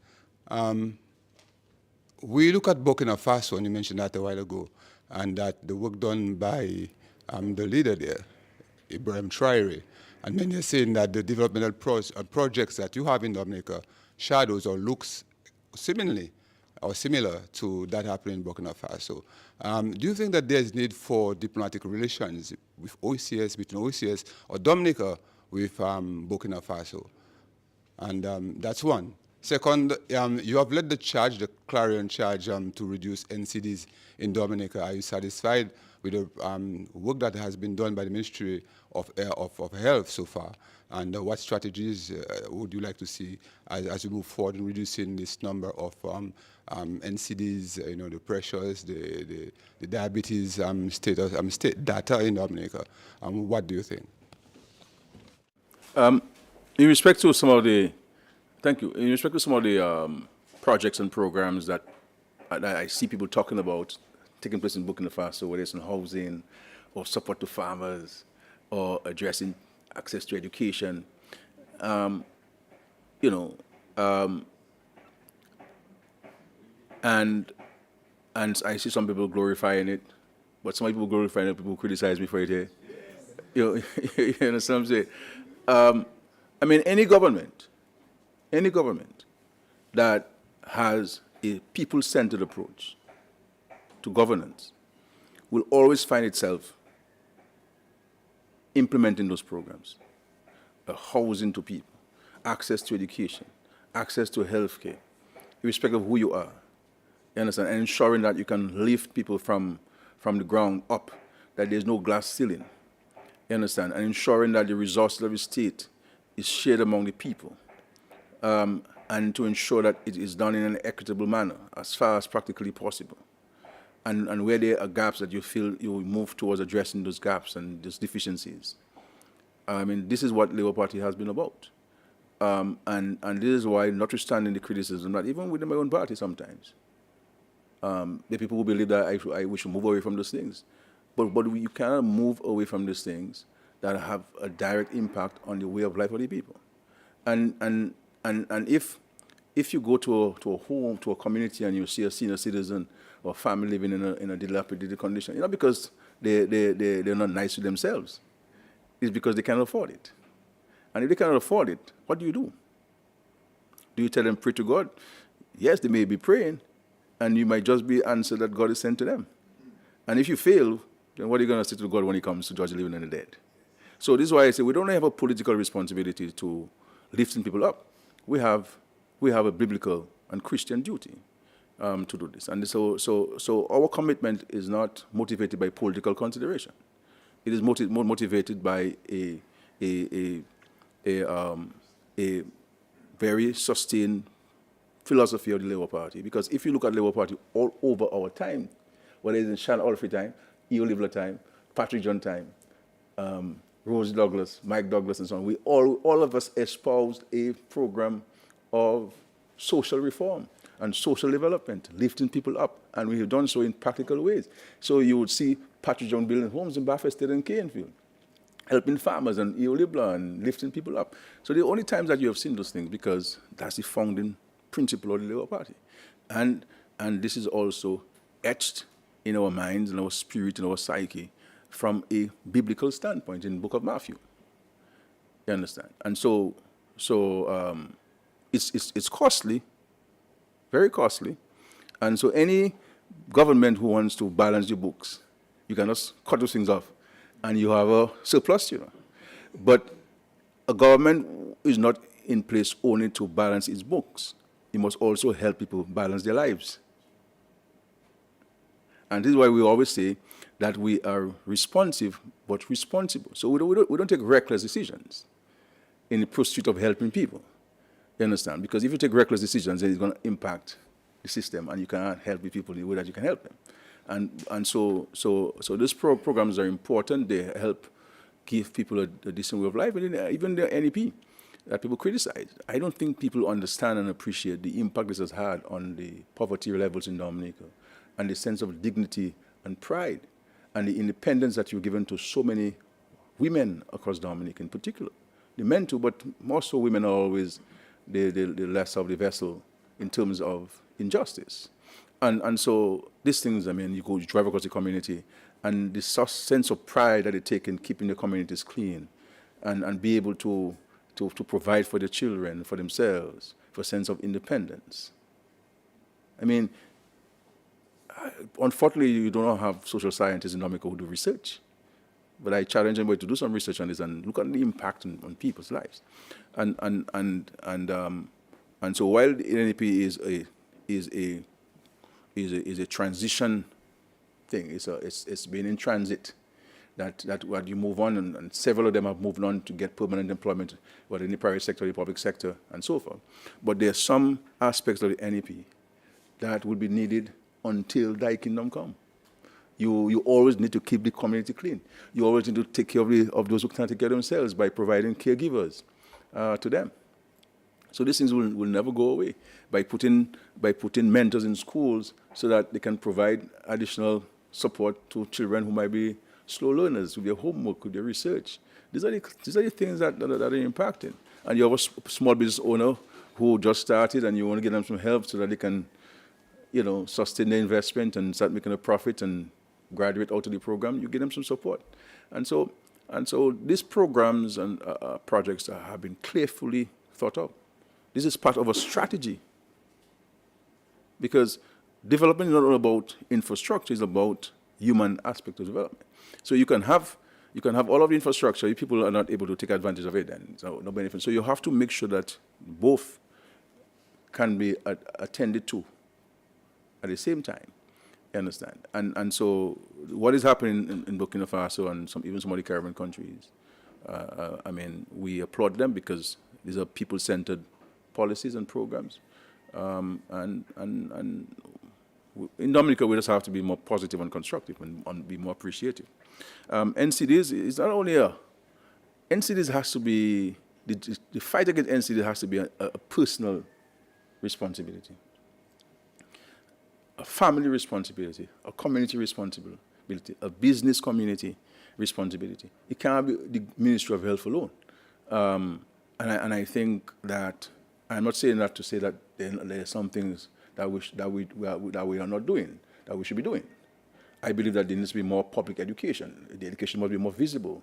We look at Burkina Faso, and you mentioned that a while ago, and that the work done by the leader there, Ibrahim Traoré, and many are saying that the developmental projects that you have in Dominica shadows or looks similarly or similar to that happening in Burkina Faso. Do you think that there's need for diplomatic relations with OCS, between OCS or Dominica with Burkina Faso? And that's one. Second, you have led the charge, the clarion charge, to reduce NCDs in Dominica. Are you satisfied with the work that has been done by the Ministry of Health so far? And what strategies would you like to see as we move forward in reducing this number of NCDs, the pressures, the diabetes status, state data in Dominica? What do you think? In respect to some of the, thank you. In respect to some of the projects and programs that I see people talking about taking place in Burkina Faso, whether it's in housing or support to farmers or addressing access to education, and I see some people glorifying it, but some people glorifying it, people criticize me for it here. You understand what I'm saying? Any government that has a people-centered approach to governance will always find itself implementing those programs. Housing to people, access to education, access to healthcare, irrespective of who you are. You understand? And ensuring that you can lift people from the ground up, that there's no glass ceiling. You understand? And ensuring that the resources of the state is shared among the people. And to ensure that it is done in an equitable manner as far as practically possible. And where there are gaps that you feel you move towards addressing those gaps and those deficiencies. This is what Labour Party has been about. And this is why, notwithstanding the criticism, that even within my own party sometimes, the people who believe that we should move away from those things. But you cannot move away from those things that have a direct impact on the way of life of the people. And if you go to a home, to a community, and you see a senior citizen or family living in a dilapidated condition, not because they're not nice to themselves. It's because they cannot afford it. And if they cannot afford it, what do? Do you tell them pray to God? Yes, they may be praying, and you might just be answered that God is sent to them. And if you fail, then what are you going to say to God when He comes to judge the living and the dead? So this is why I say we don't have a political responsibility to lifting people up. We have a biblical and Christian duty to do this. And so our commitment is not motivated by political consideration. It is motivated by a very sustained philosophy of the Labour Party. Because if you look at Labour Party all over our time, whether it's in Sean Alfrey time, E.O. Livler time, Patrick John time, Rose Douglas, Mike Douglas, and so on, we all of us espoused a program of social reform and social development, lifting people up, and we have done so in practical ways. So you would see Patrick John building homes in Bathurst and Canefield, helping farmers and Eolibla and lifting people up. So the only times that you have seen those things, because that's the founding principle of the Labour Party. And this is also etched in our minds, in our spirit, in our psyche, from a biblical standpoint in the book of Matthew. You understand? And so it's costly, very costly. And so any government who wants to balance the books, you can just cut those things off and you have a surplus, But a government is not in place only to balance its books. It must also help people balance their lives. And this is why we always say that we are responsive but responsible. So we don't take reckless decisions in the pursuit of helping people. You understand? Because if you take reckless decisions, then it's going to impact the system, and you cannot help the people in the way that you can help them. And so these programs are important. They help give people a decent way of life. And even the NEP that people criticize, I don't think people understand and appreciate the impact this has had on the poverty levels in Dominica, and the sense of dignity and pride, and the independence that you've given to so many women across Dominica in particular. The men too, but more so women are always the less of the vessel in terms of injustice. And so these things, you drive across the community, and the sense of pride that they take in keeping the communities clean, and be able to provide for their children, for themselves, for a sense of independence. Unfortunately, you do not have social scientists in Dominica who do research. But I challenge anybody to do some research on this and look at the impact on people's lives. And so while the NEP is a transition thing, it's been in transit, that when you move on, and several of them have moved on to get permanent employment, whether in the private sector, the public sector, and so forth. But there are some aspects of the NEP that will be needed until Thy kingdom come. You always need to keep the community clean. You always need to take care of those who cannot take care of themselves by providing caregivers to them. So these things will never go away by putting mentors in schools so that they can provide additional support to children who might be slow learners with their homework, with their research. These are the things that are impacting. And you have a small business owner who just started, and you want to give them some help so that they can, sustain their investment and start making a profit and graduate out of the program. You give them some support. And so these programs and projects have been carefully thought out. This is part of a strategy, because development is not all about infrastructure; it's about human aspect of development. So you can have all of the infrastructure, if people are not able to take advantage of it, then so no benefit. So you have to make sure that both can be attended to at the same time. You understand? And so what is happening in Burkina Faso and even some of the Caribbean countries, we applaud them because these are people-centered policies and programs. And in Dominica, we just have to be more positive and constructive and be more appreciative. NCDs is not only NCDs has to be, the fight against NCDs has to be a personal responsibility, a family responsibility, a community responsibility, a business community responsibility. It cannot be the Ministry of Health alone. And I think that, I'm not saying that to say that there are some things that we are not doing, that we should be doing. I believe that there needs to be more public education. The education must be more visible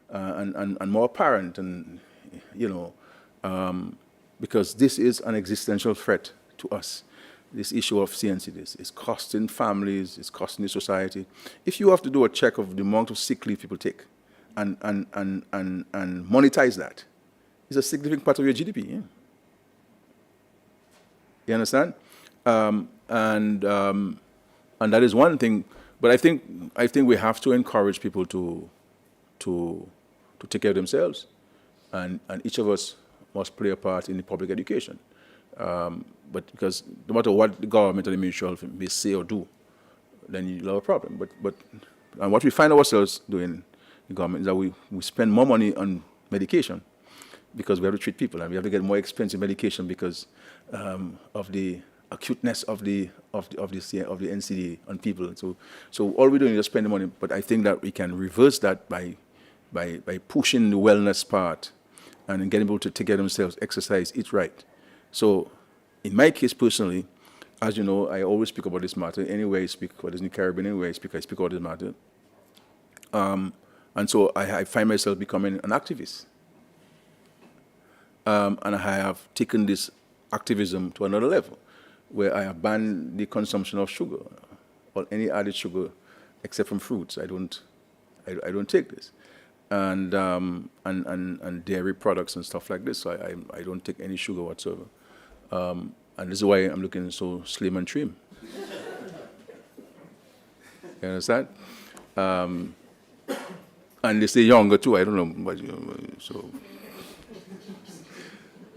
and more apparent, and because this is an existential threat to us. This issue of CNCDs is costing families, it's costing the society. If you have to do a check of the amount of sick leave people take and monetize that, it's a significant part of your GDP. Yeah? You understand? And that is one thing. But I think we have to encourage people to take care of themselves, and each of us must play a part in the public education. But because no matter what the government and the Ministry of Health may say or do, then you'll have a problem. And what we find ourselves doing the government, is that we spend more money on medication because we have to treat people, and we have to get more expensive medication because of the acuteness of the NCD on people. So all we're doing is spend the money, but I think that we can reverse that by pushing the wellness part and getting people to take care of themselves, exercise, eat right. So in my case personally, as you know, I always speak about this matter. Anywhere I speak about this in the Caribbean, anywhere I speak about this matter. And so I find myself becoming an activist. And I have taken this activism to another level, where I have banned the consumption of sugar or any added sugar, except from fruits. I don't take this, and dairy products and stuff like this. So I don't take any sugar whatsoever, and this is why I'm looking so slim and trim. You understand? And they say younger too. I don't know, but so.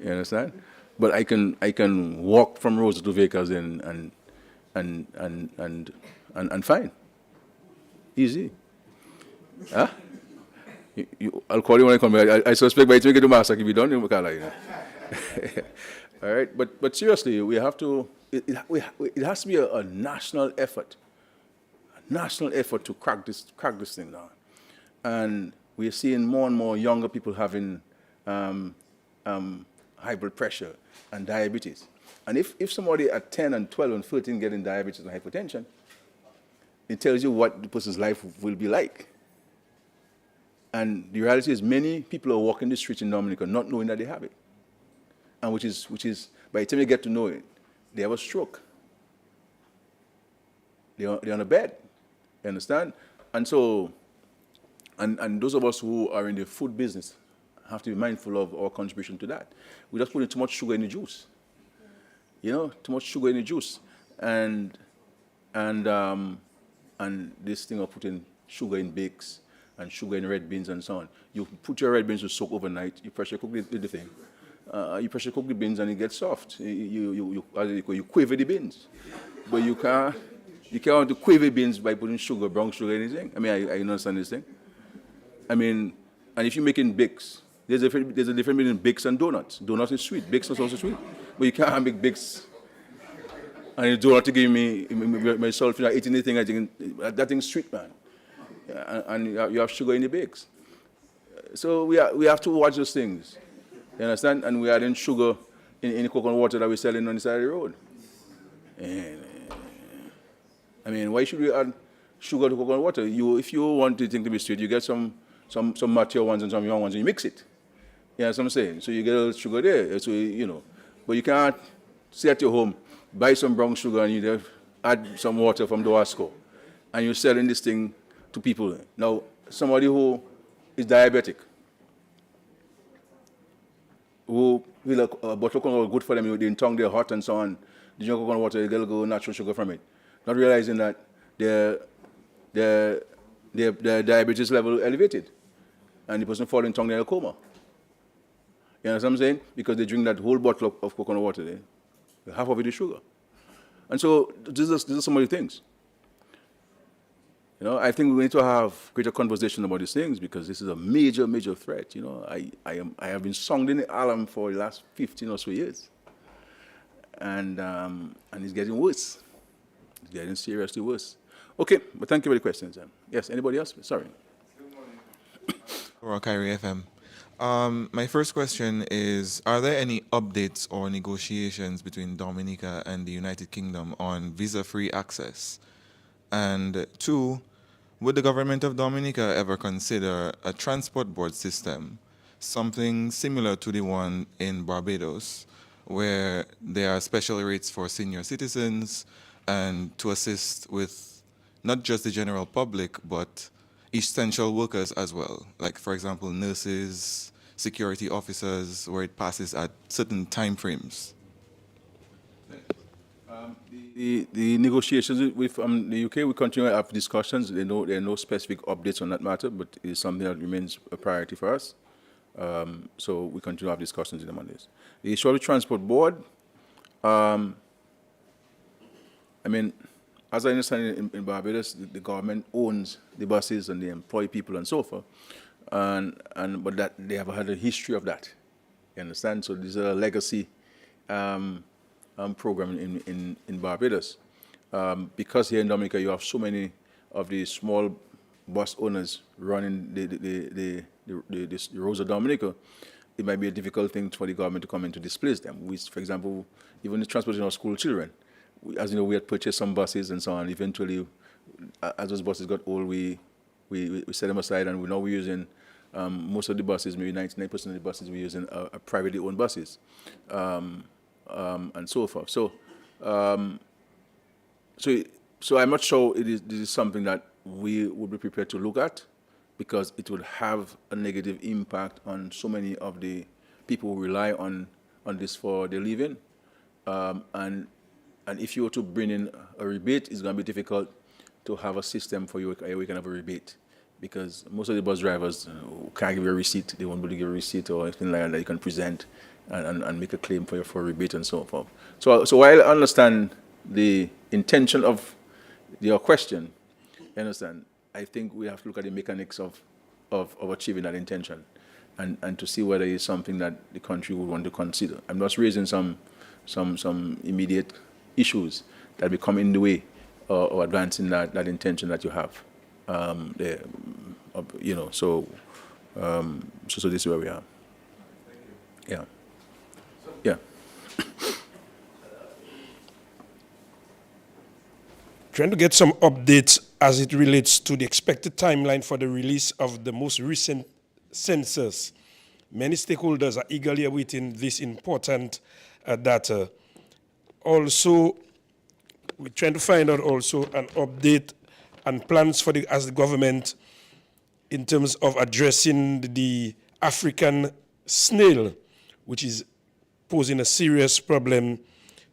You understand? But I can walk from Rosa to Vehicles and fine. Easy. Huh? I'll call you when I come back. I suspect by the time you get to Master, if you don't, you can't lie. All right? But seriously, we have to, it has to be a national effort. A national effort to crack this thing down. And we're seeing more and more younger people having high blood pressure and diabetes. And if somebody at 10 and 12 and 13 getting diabetes and hypertension, it tells you what the person's life will be like. And the reality is many people are walking the streets in Dominica not knowing that they have it. And which is by the time you get to know it, they have a stroke. They're on a bed. You understand? And so, and those of us who are in the food business have to be mindful of our contribution to that. We just put in too much sugar in the juice. You know, too much sugar in the juice. And this thing of putting sugar in bakes and sugar in red beans and so on. You put your red beans to soak overnight, you pressure cook the thing. You pressure cook the beans and it gets soft. You quiver the beans. But you can't want to quiver beans by putting sugar, brown sugar, anything. I mean, I understand this thing. I mean, and if you're making bakes, there's a difference between bakes and donuts. Donuts is sweet, bakes is also sweet. But you can't make bakes and a donut to give me myself, eating anything, I think that thing's sweet, man. And you have sugar in the bakes. So we have to watch those things. You understand? And we adding sugar in the coconut water that we're selling on the side of the road. And, I mean, why should we add sugar to coconut water? If you want the thing to be sweet, you get some mature ones and some young ones and you mix it. You know what I'm saying? So you get a little sugar there. So, you know. But you can't sit at your home, buy some brown sugar and you add some water from the Wasco. And you're selling this thing to people. Now, somebody who is diabetic, who feel like a bottle of coconut good for them, they tongue, they're hot and so on. They drink coconut water, they get a little natural sugar from it. Not realizing that their diabetes level elevated. And the person falling tongue, they're in a coma. You know what I'm saying? Because they drink that whole bottle of coconut water there. Half of it is sugar. And so these are some of the things. You know, I think we need to have greater conversation about these things because this is a major, major threat. You know, I have been sounding the alarm for the last 15 or so years. And it's getting worse. It's getting seriously worse. Okay, but thank you for the questions. Yes, anybody else? Sorry. For Kyrie FM. My first question is, are there any updates or negotiations between Dominica and the United Kingdom on visa-free access? And two, would the government of Dominica ever consider a transport board system, something similar to the one in Barbados, where there are special rates for senior citizens and to assist with not just the general public, but essential workers as well, like, for example, nurses, security officers, where it passes at certain time frames? The negotiations with the UK, we continue to have discussions. There are no specific updates on that matter, but it is something that remains a priority for us. So we continue to have discussions in the Mondays. The issue of the transport board, I mean, as I understand it, in Barbados, the government owns the buses and they employ people and so forth, but that they have had a history of that. You understand? So this is a legacy program in Barbados. Because here in Dominica you have so many of the small bus owners running the roads of Dominica, it might be a difficult thing for the government to come in to displace them. We, for example, even the transportation of school children. As you know, we had purchased some buses and so on. Eventually, as those buses got old, we set them aside, and now we're using most of the buses, maybe 99% of the buses, we're using privately owned buses, and so forth. So I'm not sure this is something that we would be prepared to look at, because it would have a negative impact on so many of the people who rely on this for their living. And if you were to bring in a rebate, it's going to be difficult to have a system for you where you can have a rebate, because most of the bus drivers can't give you a receipt. They won't be able to give a receipt or anything like that you can present and make a claim for a rebate and so forth. So while I understand the intention of your question, you understand, I think we have to look at the mechanics of achieving that intention, and to see whether it's something that the country would want to consider. I'm just raising some immediate issues that become in the way or advancing that intention that you have. There, you know, so this is where we are. Yeah. Yeah. Trying to get some updates as it relates to the expected timeline for the release of the most recent census. Many stakeholders are eagerly awaiting this important data. Also, we're trying to find out also an update and plans for as the government in terms of addressing the African snail, which is posing a serious problem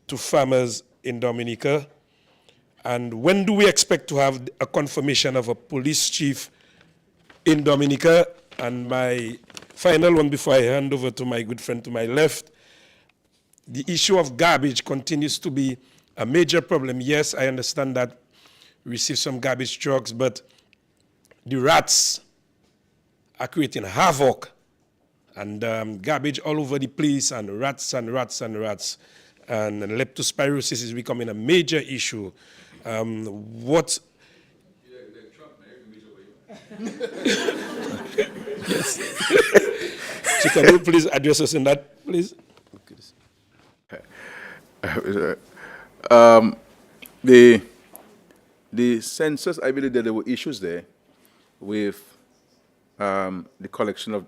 to farmers in Dominica. And when do we expect to have a confirmation of a police chief in Dominica? And my final one before I hand over to my good friend to my left, the issue of garbage continues to be a major problem. Yes, I understand that we receive some garbage trucks, but the rats are creating havoc, and garbage all over the place, and rats and rats and rats. And leptospirosis is becoming a major issue. What? Yes. So can you please address us in that, please? The census, I believe that there were issues there with the collection of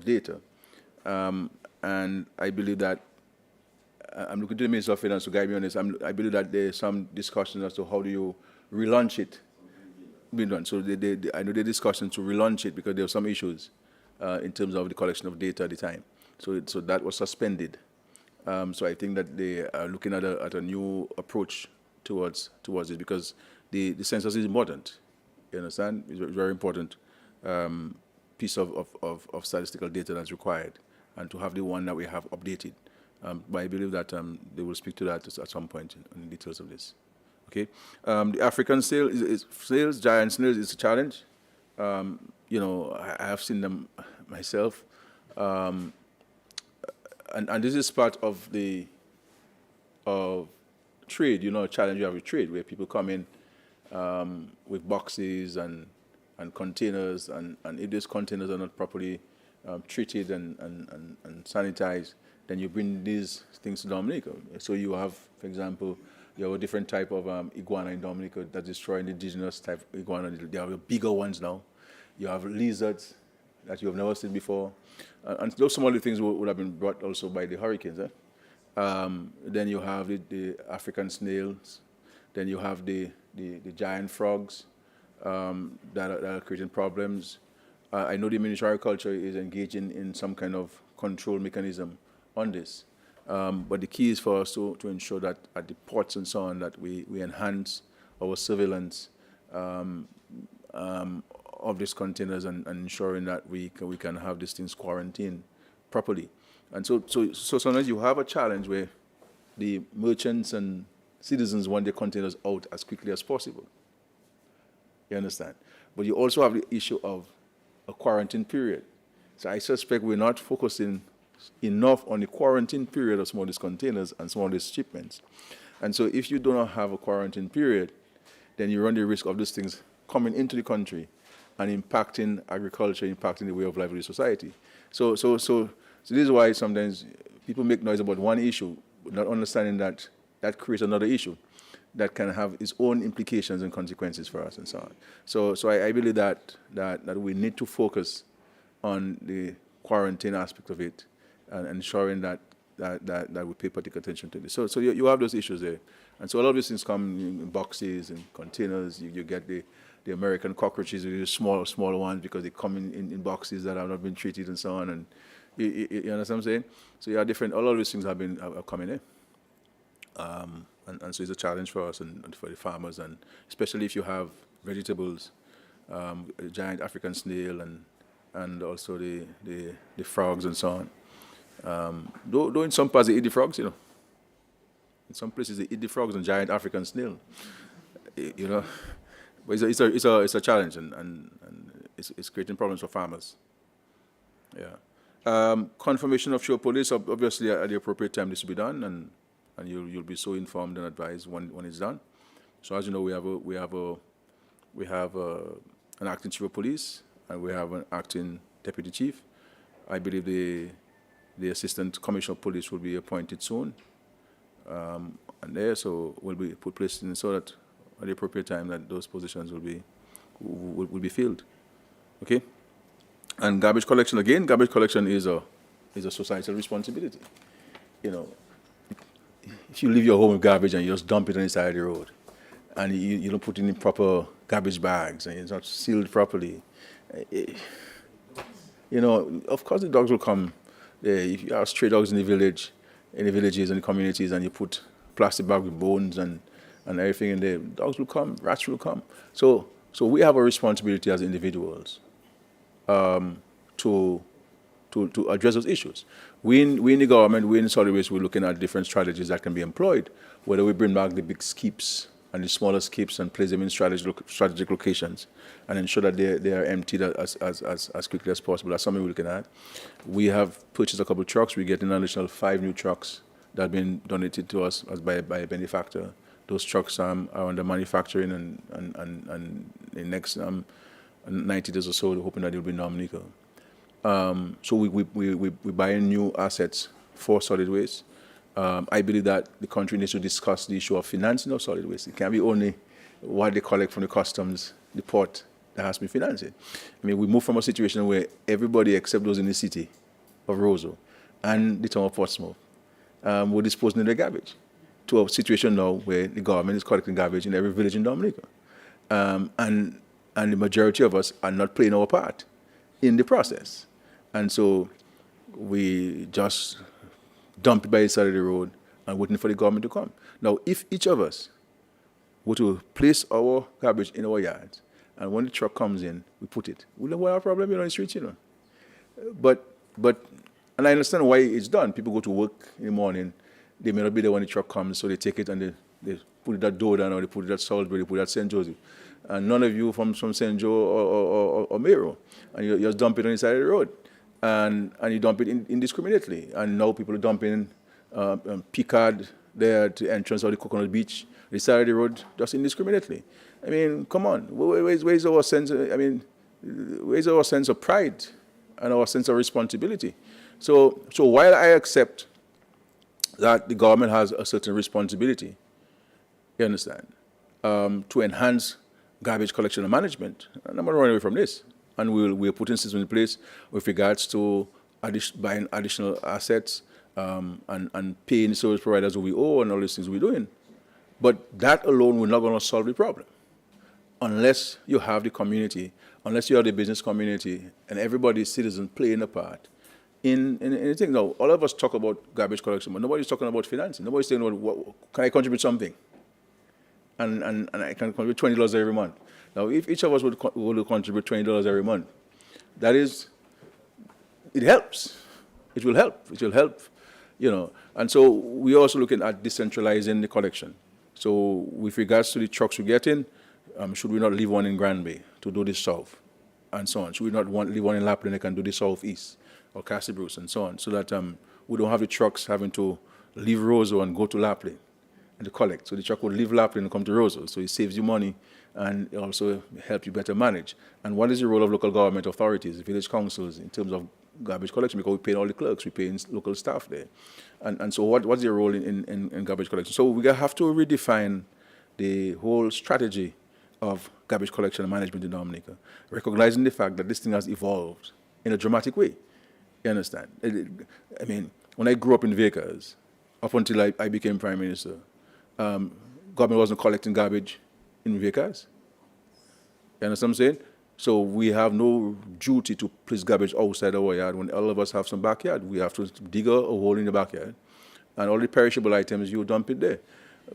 data, and I believe that I'm looking to the Minister of Finance to guide me on this. I believe that there's some discussion as to how do you relaunch it being done. So I know the discussion to relaunch it, because there were some issues in terms of the collection of data at the time. So that was suspended. So I think that they are looking at a new approach towards it, because the census is important. You understand? It's a very important piece of statistical data that's required, and to have the one that we have updated. But I believe that they will speak to that at some point in the details of this. Okay, the African snails, giant snails, is a challenge. You know, I have seen them myself, and this is part of the trade. You know, a challenge you have with trade, where people come in with boxes and containers, and if these containers are not properly treated and sanitized, then you bring these things to Dominica. So you have, for example, you have a different type of iguana in Dominica that destroy indigenous type iguana. They have the bigger ones now. You have lizards that you have never seen before. And those some of the things would have been brought also by the hurricanes. Then you have the African snails. Then you have the giant frogs that are creating problems. I know the Ministry of Agriculture is engaging in some kind of control mechanism on this. But the key is for us to ensure that at the ports and so on, that we enhance our surveillance of these containers and ensuring that we can have these things quarantined properly. And so sometimes you have a challenge where the merchants and citizens want their containers out as quickly as possible. You understand? But you also have the issue of a quarantine period. So I suspect we're not focusing enough on the quarantine period of some of these containers and some of these shipments. And so if you do not have a quarantine period, then you run the risk of these things coming into the country and impacting agriculture, impacting the way of life of the society. So this is why sometimes people make noise about one issue, not understanding that that creates another issue that can have its own implications and consequences for us and so on. So I believe that we need to focus on the quarantine aspect of it and ensuring that we pay particular attention to this. So you have those issues there. And so a lot of these things come in boxes and containers. You get the American cockroaches, the small ones, because they come in boxes that have not been treated and so on. And you understand what I'm saying? So you have different, all of these things are coming in. And so it's a challenge for us and for the farmers, and especially if you have vegetables, giant African snail and also the frogs and so on. Though in some parts they eat the frogs, you know. In some places they eat the frogs and giant African snail, you know. But it's a challenge and it's creating problems for farmers. Yeah. Confirmation of shore police, obviously at the appropriate time this will be done, and you'll be so informed and advised when it's done. So as you know, we have an acting chief of police and we have an acting deputy chief. I believe the assistant commissioner of police will be appointed soon, and there so will be put placed in so that at the appropriate time that those positions will be filled. Okay. And garbage collection again. Garbage collection is a societal responsibility. You know, if you leave your home with garbage and you just dump it on the side of the road, and you don't put it in proper garbage bags and it's not sealed properly, you know, of course the dogs will come. If you have stray dogs in the villages and the communities, and you put plastic bag with bones and everything in there, dogs will come, rats will come. So we have a responsibility as individuals to address those issues. We in the government, we in solid waste, we're looking at different strategies that can be employed, whether we bring back the big skips and the smaller skips and place them in strategic locations and ensure that they are emptied as quickly as possible. That's something we're looking at. We have purchased a couple of trucks. We get an additional 5 new trucks that have been donated to us by a benefactor. Those trucks are under manufacturing, and the next 90 days or so, we're hoping that they'll be nominated. So we buy new assets for solid waste. I believe that the country needs to discuss the issue of financing of solid waste. It can't be only what they collect from the customs, the port, that has to be financed. I mean, we moved from a situation where everybody except those in the city of Roseau and the town of Portsmouth were disposing of their garbage, to a situation now where the government is collecting garbage in every village in Dominica. And the majority of us are not playing our part in the process. And so we just dump it by the side of the road and waiting for the government to come. Now, if each of us were to place our garbage in our yards, and when the truck comes in, we put it, we don't have a problem on the streets, you know. But, and I understand why it's done. People go to work in the morning, they may not be there when the truck comes, so they take it and they put it at Dodan, or they put it at Salisbury, they put it at St. Joseph. And none of you from St. Joe or Mero, and you just dump it on the side of the road. And you dump it indiscriminately. And now people are dumping Picard there to the entrance of the Coconut Beach, the side of the road, just indiscriminately. I mean, come on, where's our sense? Where's our sense of pride and our sense of responsibility? So while I accept that the government has a certain responsibility, you understand, to enhance garbage collection and management, and I'm not running away from this. And we're putting systems in place with regards to buying additional assets and paying the service providers who we owe and all these things we're doing. But that alone will not going to solve the problem unless you have the community, unless you have the business community and everybody, citizens, playing a part in anything. Now, all of us talk about garbage collection, but nobody's talking about financing. Nobody's saying, can I contribute something? And I can contribute $20 every month. Now, if each of us would contribute $20 every month, it helps. It will help. It will help, you know. And so we're also looking at decentralizing the collection. So with regards to the trucks we get in, should we not leave one in Grand Bay to do the south and so on? Should we not leave one in Lapland and do the southeast or Castle Bruce and so on, so that we don't have the trucks having to leave Roseau and go to Lapland and to collect. So the truck would leave Lapland and come to Roseau. So it saves you money and it also helps you better manage. And what is the role of local government authorities, village councils, in terms of garbage collection? Because we pay all the clerks, we pay local staff there. And so what's their role in garbage collection? So we have to redefine the whole strategy of garbage collection and management in Dominica, recognizing the fact that this thing has evolved in a dramatic way. You understand? I mean, when I grew up in Vickers, up until I became Prime Minister, government wasn't collecting garbage in Vickers. You understand what I'm saying? So we have no duty to place garbage outside our yard. When all of us have some backyard, we have to dig a hole in the backyard, and all the perishable items, you dump it there.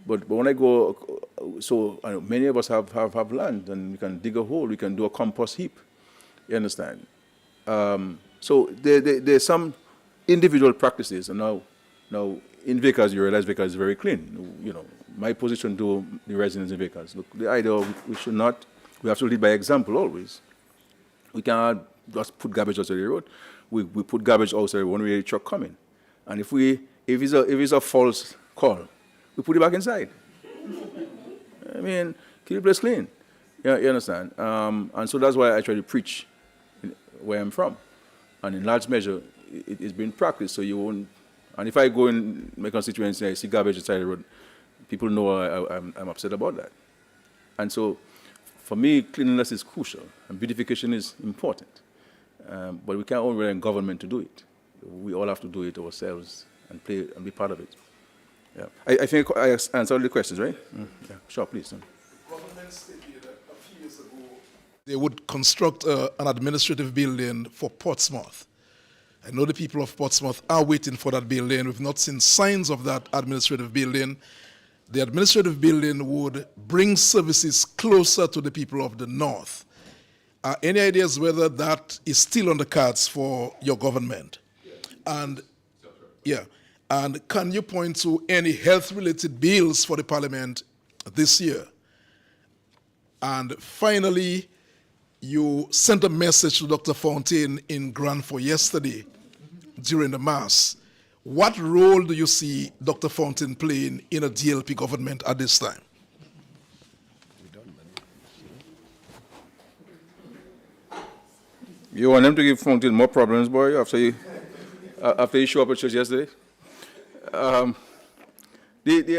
But when I go, so many of us have land, and we can dig a hole, we can do a compost heap. You understand? So there's some individual practices, and now in Vickers, you realize Vickers is very clean. You know, my position to the residents in Vickers, look, the idea we should not, we have to lead by example always. We cannot just put garbage outside the road. We put garbage outside when we hear the truck coming. And if it's a false call, we put it back inside. I mean, keep the place clean. Yeah, you understand? And so that's why I try to preach where I'm from. And in large measure, it's been practiced, so you won't. And if I go in my constituency and I see garbage outside the road, people know I'm upset about that. And so, for me, cleanliness is crucial, and beautification is important. But we can't only rely on government to do it. We all have to do it ourselves and play and be part of it. Yeah. I think I answered all the questions, right? Yeah. Sure, please. Government stated that a few years ago they would construct an administrative building for Portsmouth. I know the people of Portsmouth are waiting for that building. We've not seen signs of that administrative building. The administrative building would bring services closer to the people of the North. Any ideas whether that is still on the cards for your government? And yeah, and can you point to any health-related bills for the Parliament this year? And finally, you sent a message to Dr. Fontaine in Granford yesterday during the Mass. What role do you see Dr. Fontaine playing in a DLP government at this time? You want them to give Fontaine more problems, boy, after you show up at church yesterday? The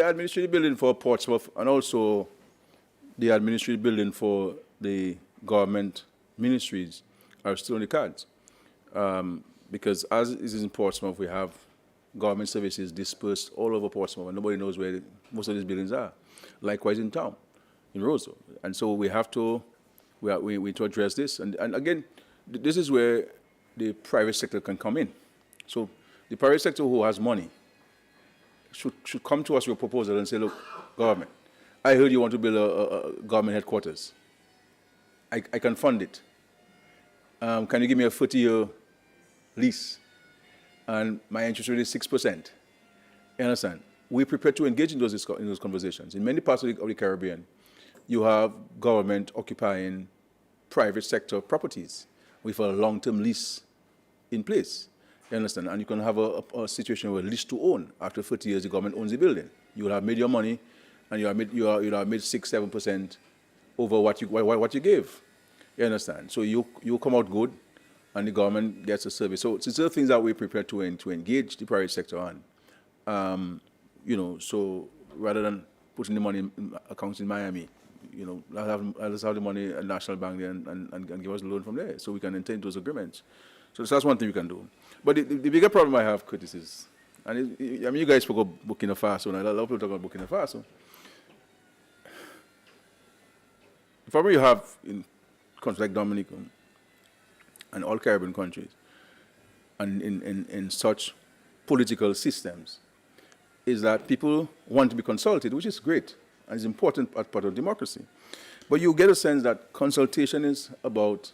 administrative building for Portsmouth and also the administrative building for the government ministries are still on the cards. Because as is in Portsmouth, we have government services dispersed all over Portsmouth, and nobody knows where most of these buildings are. Likewise in town, in Roseau. And so we have to, we need to address this. And again, this is where the private sector can come in. So the private sector who has money should come to us with a proposal and say, look, government, I heard you want to build a government headquarters. I can fund it. Can you give me a 30-year lease? And my interest rate is 6%. You understand? We're prepared to engage in those conversations. In many parts of the Caribbean, you have government occupying private sector properties with a long-term lease in place. You understand? And you can have a situation where lease to own. After 30 years, the government owns the building. You will have made your money, and you'll have made 6-7% over what you gave. You understand? So you come out good, and the government gets a service. So these are things that we're prepared to engage the private sector on. You know, so rather than putting the money in accounts in Miami, you know, let's have the money at National Bank there and give us a loan from there, so we can maintain those agreements. So that's one thing we can do. But the bigger problem I have, Curtis, is, and I mean, you guys spoke about Burkina Faso, and a lot of people talk about Burkina Faso. The problem you have in countries like Dominica and all Caribbean countries, and in such political systems, is that people want to be consulted, which is great, and is important as part of democracy. But you get a sense that consultation is about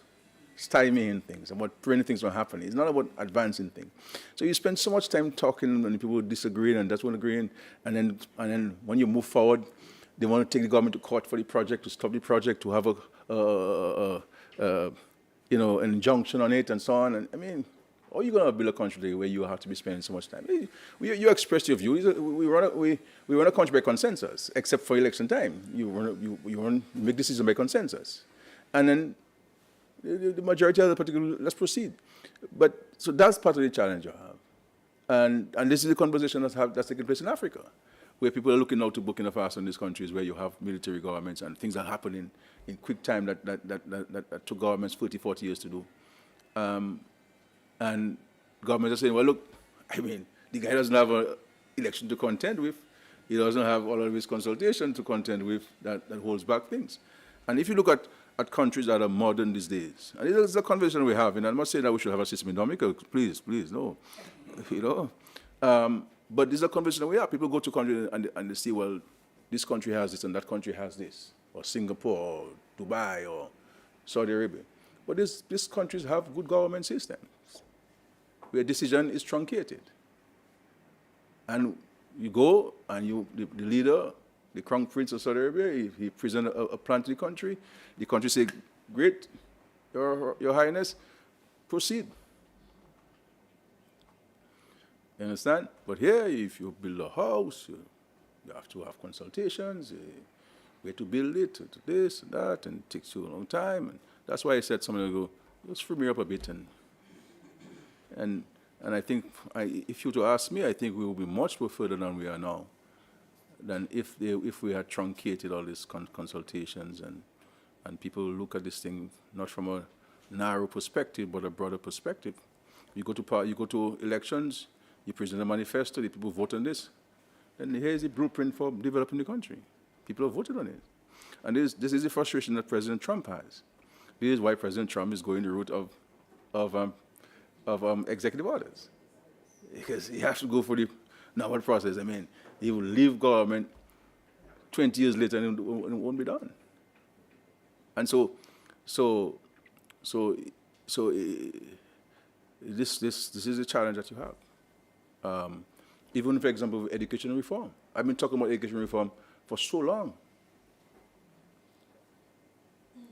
stymieing things, about preventing things from happening. It's not about advancing things. So you spend so much time talking and people disagreeing and that's one agreeing, and then when you move forward, They want to take the government to court for the project, to stop the project, to have an injunction on it and so on. And I mean, how are you going to build a country where you have to be spending so much time? You express your view. We run a country by consensus, except for election time. You want to make decisions by consensus. And then the majority of the particular, let's proceed. But so that's part of the challenge you have. And this is the conversation that's taking place in Africa, where people are looking now to Burkina Faso in these countries where you have military governments and things are happening in quick time that took governments 30, 40 years to do. And governments are saying, well, look, I mean, the guy doesn't have an election to contend with. He doesn't have all of his consultation to contend with that holds back things. And if you look at countries that are modern these days, and this is a conversation we have, and I'm not saying that we should have a system in Dominica, please, no. But this is a conversation that we have. People go to countries and they see, well, this country has this and that country has this, or Singapore, or Dubai, or Saudi Arabia. But these countries have good government systems where decision is truncated. And you go and the leader, the Crown Prince of Saudi Arabia, he presents a plan to the country say, great, Your Highness, proceed. You understand? But here, if you build a house, you have to have consultations, where to build it, to this and that, and it takes you a long time. And that's why I said something ago, let's free me up a bit. And I think, if you were to ask me, I think we will be much more further than we are now, than if we had truncated all these consultations and people look at this thing not from a narrow perspective, but a broader perspective. You go to elections, you present a manifesto, the people vote on this, and here's the blueprint for developing the country. People have voted on it. And this is the frustration that President Trump has. This is why President Trump is going the route of executive orders. Because he has to go for the normal process. I mean, he will leave government 20 years later and it won't be done. And so this is a challenge that you have. Even, for example, with education reform. I've been talking about education reform for so long.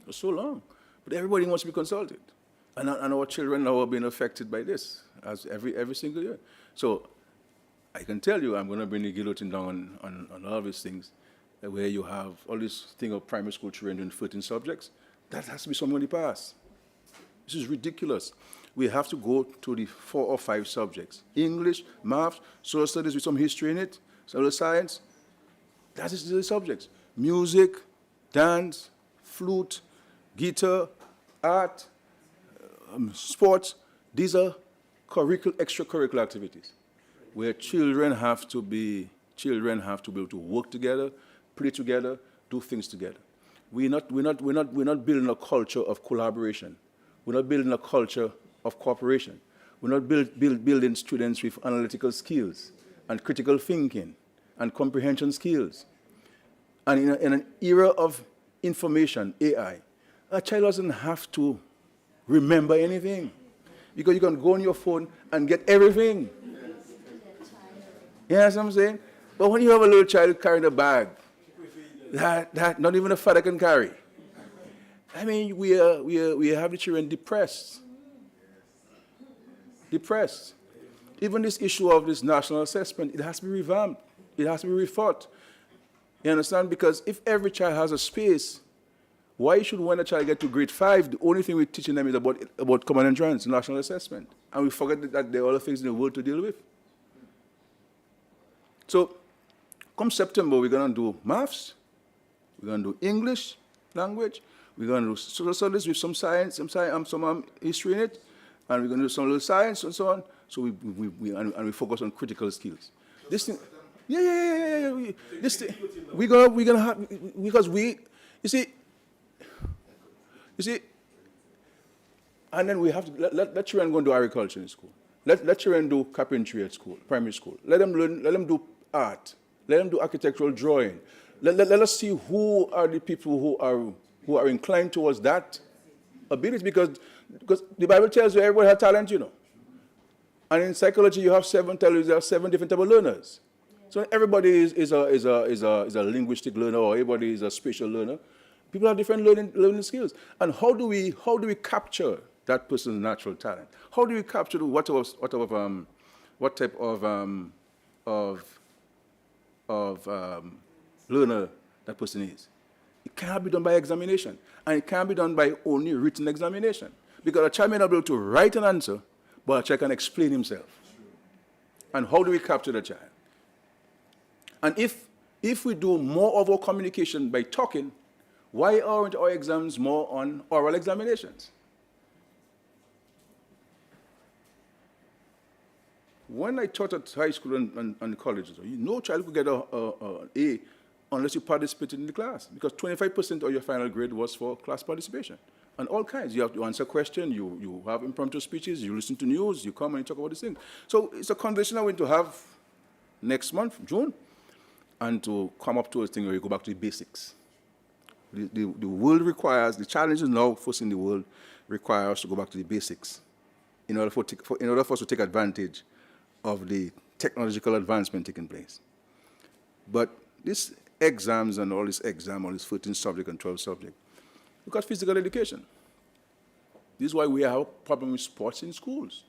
For so long. But everybody wants to be consulted. And our children now are being affected by this as every single year. So I can tell you I'm going to bring the guillotine down on all these things, where you have all this thing of primary school children doing 13 subjects. That has to be something in the past. This is ridiculous. We have to go to the 4 or 5 subjects. English, math, social studies with some history in it, social science. That is the subjects. Music, dance, flute, guitar, art, sports. These are extracurricular activities where children have to be able to work together, play together, do things together. We're not building a culture of collaboration. We're not building a culture of cooperation. We're not building students with analytical skills and critical thinking and comprehension skills. And in an era of information, AI, a child doesn't have to remember anything, because you can go on your phone and get everything. You know what I'm saying? But when you have a little child carrying a bag that not even a father can carry, I mean, we have the children depressed. Even this issue of this national assessment, it has to be revamped. It has to be rethought. You understand? Because if every child has a space, why should when a child get to grade 5, the only thing we're teaching them is about common entrance, national assessment, and we forget that there are other things in the world to deal with? So, come September, we're going to do maths, we're going to do English language, we're going to do social studies with some science, some history in it, and we're going to do some little science and so on. So we focus on critical skills. This thing, yeah. This thing, we're gonna have, because you see, and then we have to let children go and do agriculture in school. Let children do carpentry at school, primary school. Let them do art. Let them do architectural drawing. Let us see who are the people who are inclined towards that ability, because the Bible tells you everybody has talent, you know. And in psychology, you have 7 different types of learners. So everybody is a linguistic learner, or everybody is a spatial learner. People have different learning skills. And how do we capture that person's natural talent? How do we capture what type of learner that person is? It cannot be done by examination, and it can't be done by only written examination, because a child may not be able to write an answer, but a child can explain himself. And how do we capture the child? And if we do more of our communication by talking, why aren't our exams more on oral examinations? When I taught at high school and colleges, no child could get an A unless you participated in the class, because 25% of your final grade was for class participation. And all kinds. You have to answer questions, you have impromptu speeches, you listen to news, you come and you talk about these things. So it's a conversation I'm going to have next month, June, and to come up to a thing where you go back to the basics. The world requires, the challenges now facing the world require us to go back to the basics in order for us to take advantage of the technological advancement taking place. But these exams and all this 14 subject and 12 subject, look at physical education. This is why we have a problem with sports in schools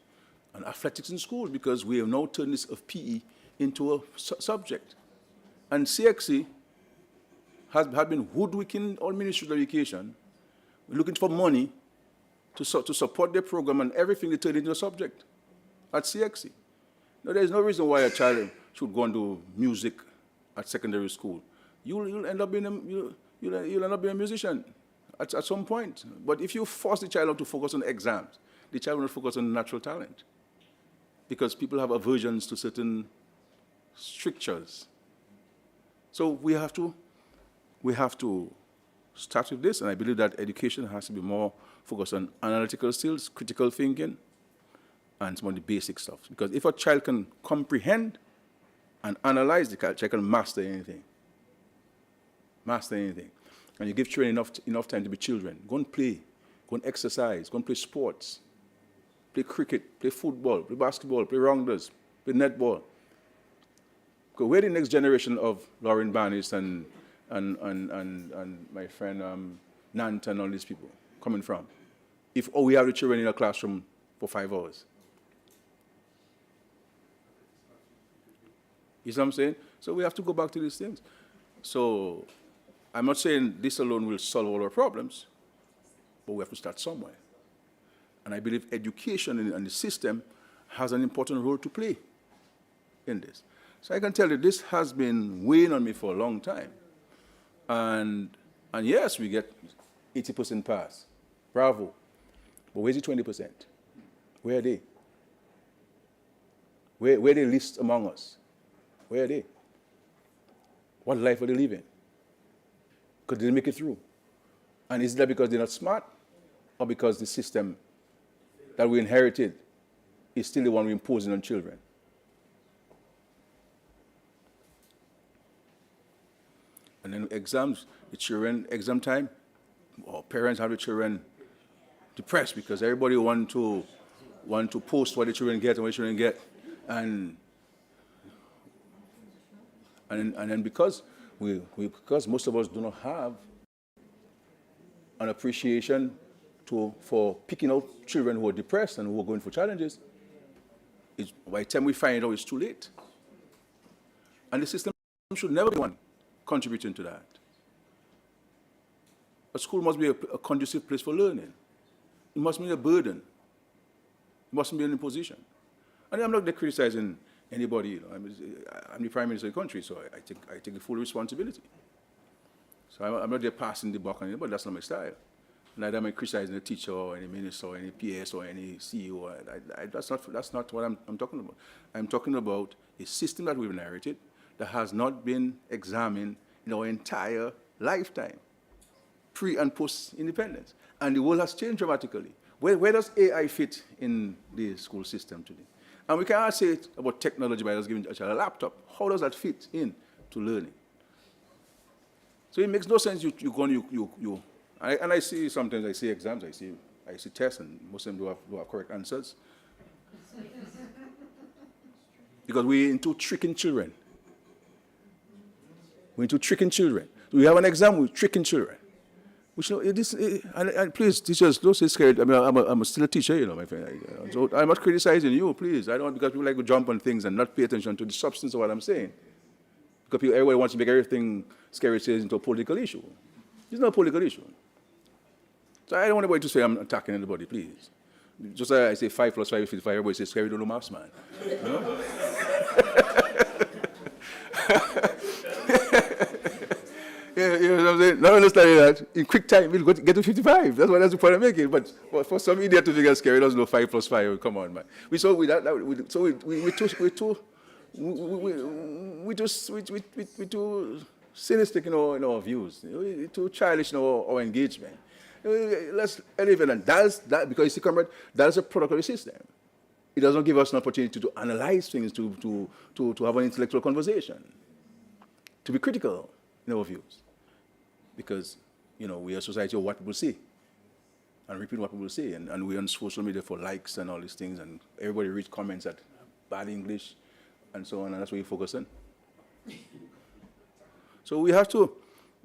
and athletics in schools, because we have now turned this of PE into a subject. And CXC has been hoodwinking all ministries of education, looking for money to support their program, and everything they turn into a subject at CXC. Now, there's no reason why a child should go and do music at secondary school. You'll end up being a musician at some point. But if you force the child not to focus on exams, the child will not focus on natural talent, because people have aversions to certain strictures. So we have to start with this, and I believe that education has to be more focused on analytical skills, critical thinking, and some of the basic stuff. Because if a child can comprehend and analyze, the child can master anything. Master anything. And you give children enough time to be children. Go and play, go and exercise, go and play sports, play cricket, play football, play basketball, play rounders, play netball. Because we're the next generation of Lauren Barnes and my friend Nant and all these people coming from. If we have the children in a classroom for 5 hours. You see what I'm saying? So we have to go back to these things. So I'm not saying this alone will solve all our problems, but we have to start somewhere. And I believe education and the system has an important role to play in this. So I can tell you this has been weighing on me for a long time. And yes, we get 80% pass. Bravo. But where's the 20%? Where are they? Where are they least among us? Where are they? What life are they living? Because they didn't make it through. And is that because they're not smart, or because the system that we inherited is still the one we're imposing on children? And then exams, the children, exam time, or parents have the children depressed because everybody want to post what the children get and what the children get. And then because most of us do not have an appreciation for picking out children who are depressed and who are going for challenges, by the time we find out, it's too late. And the system should never be one contributing to that. A school must be a conducive place for learning. It mustn't be a burden. It mustn't be an imposition. And I'm not criticizing anybody. You know. I'm the Prime Minister of the country, so I take the full responsibility. So I'm not there passing the buck on anybody. That's not my style. Neither am I criticizing a teacher or any minister or any PS or any CEO. That's not what I'm talking about. I'm talking about a system that we've inherited that has not been examined in our entire lifetime, pre and post independence. And the world has changed dramatically. Where does AI fit in the school system today? And we cannot say it about technology by just giving a child a laptop. How does that fit in to learning? So it makes no sense and I see sometimes I see exams, I see tests, and most of them do have correct answers. Because we're into tricking children. We're into tricking children. We have an exam with tricking children. Which, and please, teachers, don't say scared. I mean, I'm still a teacher, you know, my friend. So I'm not criticizing you, please. I don't, because people like to jump on things and not pay attention to the substance of what I'm saying. Because everybody wants to make everything Skerrit says into a political issue. It's not a political issue. So I don't want anybody to say I'm attacking anybody, please. Just like I say 5 plus 5 is 55, everybody says Skerrit don't know maths, man. You know? You know what I'm saying? Not understanding that in quick time we'll get to 55. That's the point I'm making. But for some idiot to figure Skerrit doesn't know 5 plus 5. Come on, man. We're too cynical in our views. We're too childish in our engagement. Let's elevate, and that's that, because you see, comrade, that's a product of the system. It doesn't give us an opportunity to analyze things, to have an intellectual conversation, to be critical in our views. Because, you know, we are a society of what people say and repeat what people say. And we're on social media for likes and all these things, and everybody reads comments at bad English and so on, and that's what you focus on. So we have to,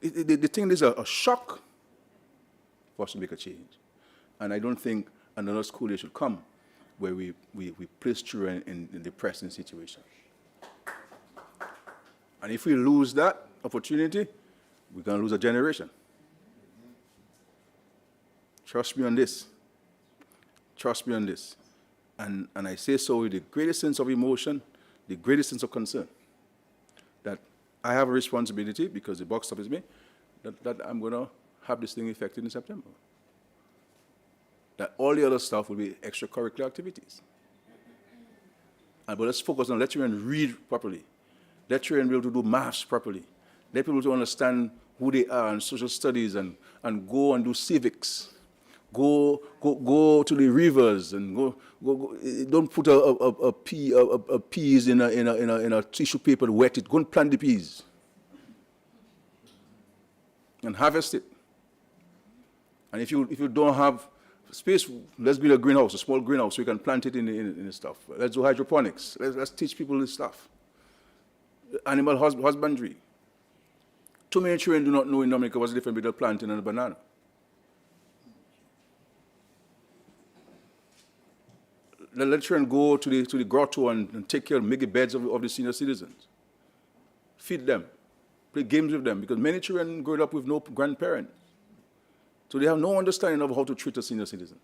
the thing is a shock for us to make a change. And I don't think another school day should come where we place children in depressing situations. And if we lose that opportunity, we're going to lose a generation. Trust me on this. Trust me on this. And I say so with the greatest sense of emotion, the greatest sense of concern, that I have a responsibility, because the box stop is me, that I'm going to have this thing effective in September. That all the other stuff will be extracurricular activities. But let's focus on let children read properly. Let children be able to do maths properly. Let people to understand who they are and social studies, and go and do civics. Go to the rivers and go. Don't put a peas in a tissue paper and wet it. Go and plant the peas and harvest it. And if you don't have space, let's build a greenhouse, a small greenhouse, so you can plant it in the stuff. Let's do hydroponics. Let's teach people this stuff. Animal husbandry. Too many children do not know in Dominica what's the difference between a plantain and a banana. Let children go to the grotto and take care, make the beds of the senior citizens. Feed them. Play games with them, because many children grow up with no grandparents. So they have no understanding of how to treat a senior citizen.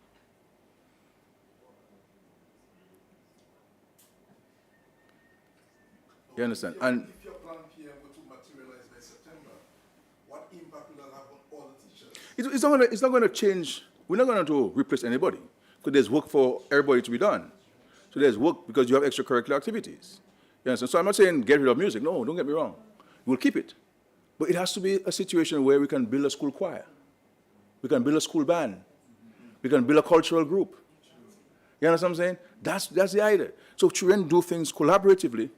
You understand? And if your plan PM were to materialize by September, what impact will that have on all the teachers? it's not going to change. We're not going to replace anybody, because there's work for everybody to be done. So there's work because you have extracurricular activities. You understand? So I'm not saying get rid of music. No, don't get me wrong. We'll keep it. But it has to be a situation where we can build a school choir. We can build a school band. We can build a cultural group. You understand what I'm saying? That's the idea. So children do things collaboratively.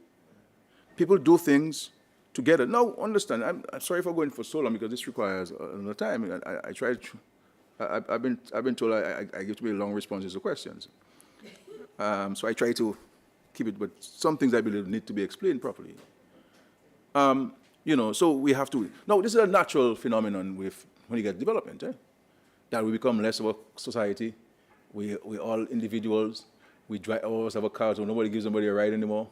People do things together. Now, understand, I'm sorry for going for so long, because this requires another time. I try to, I've been told I give to be long responses to questions. So I try to keep it, but some things I believe need to be explained properly. You know, so we have to. Now, this is a natural phenomenon when you get development, that we become less of a society. We all individuals. We drive, all of us have a car, so nobody gives somebody a ride anymore.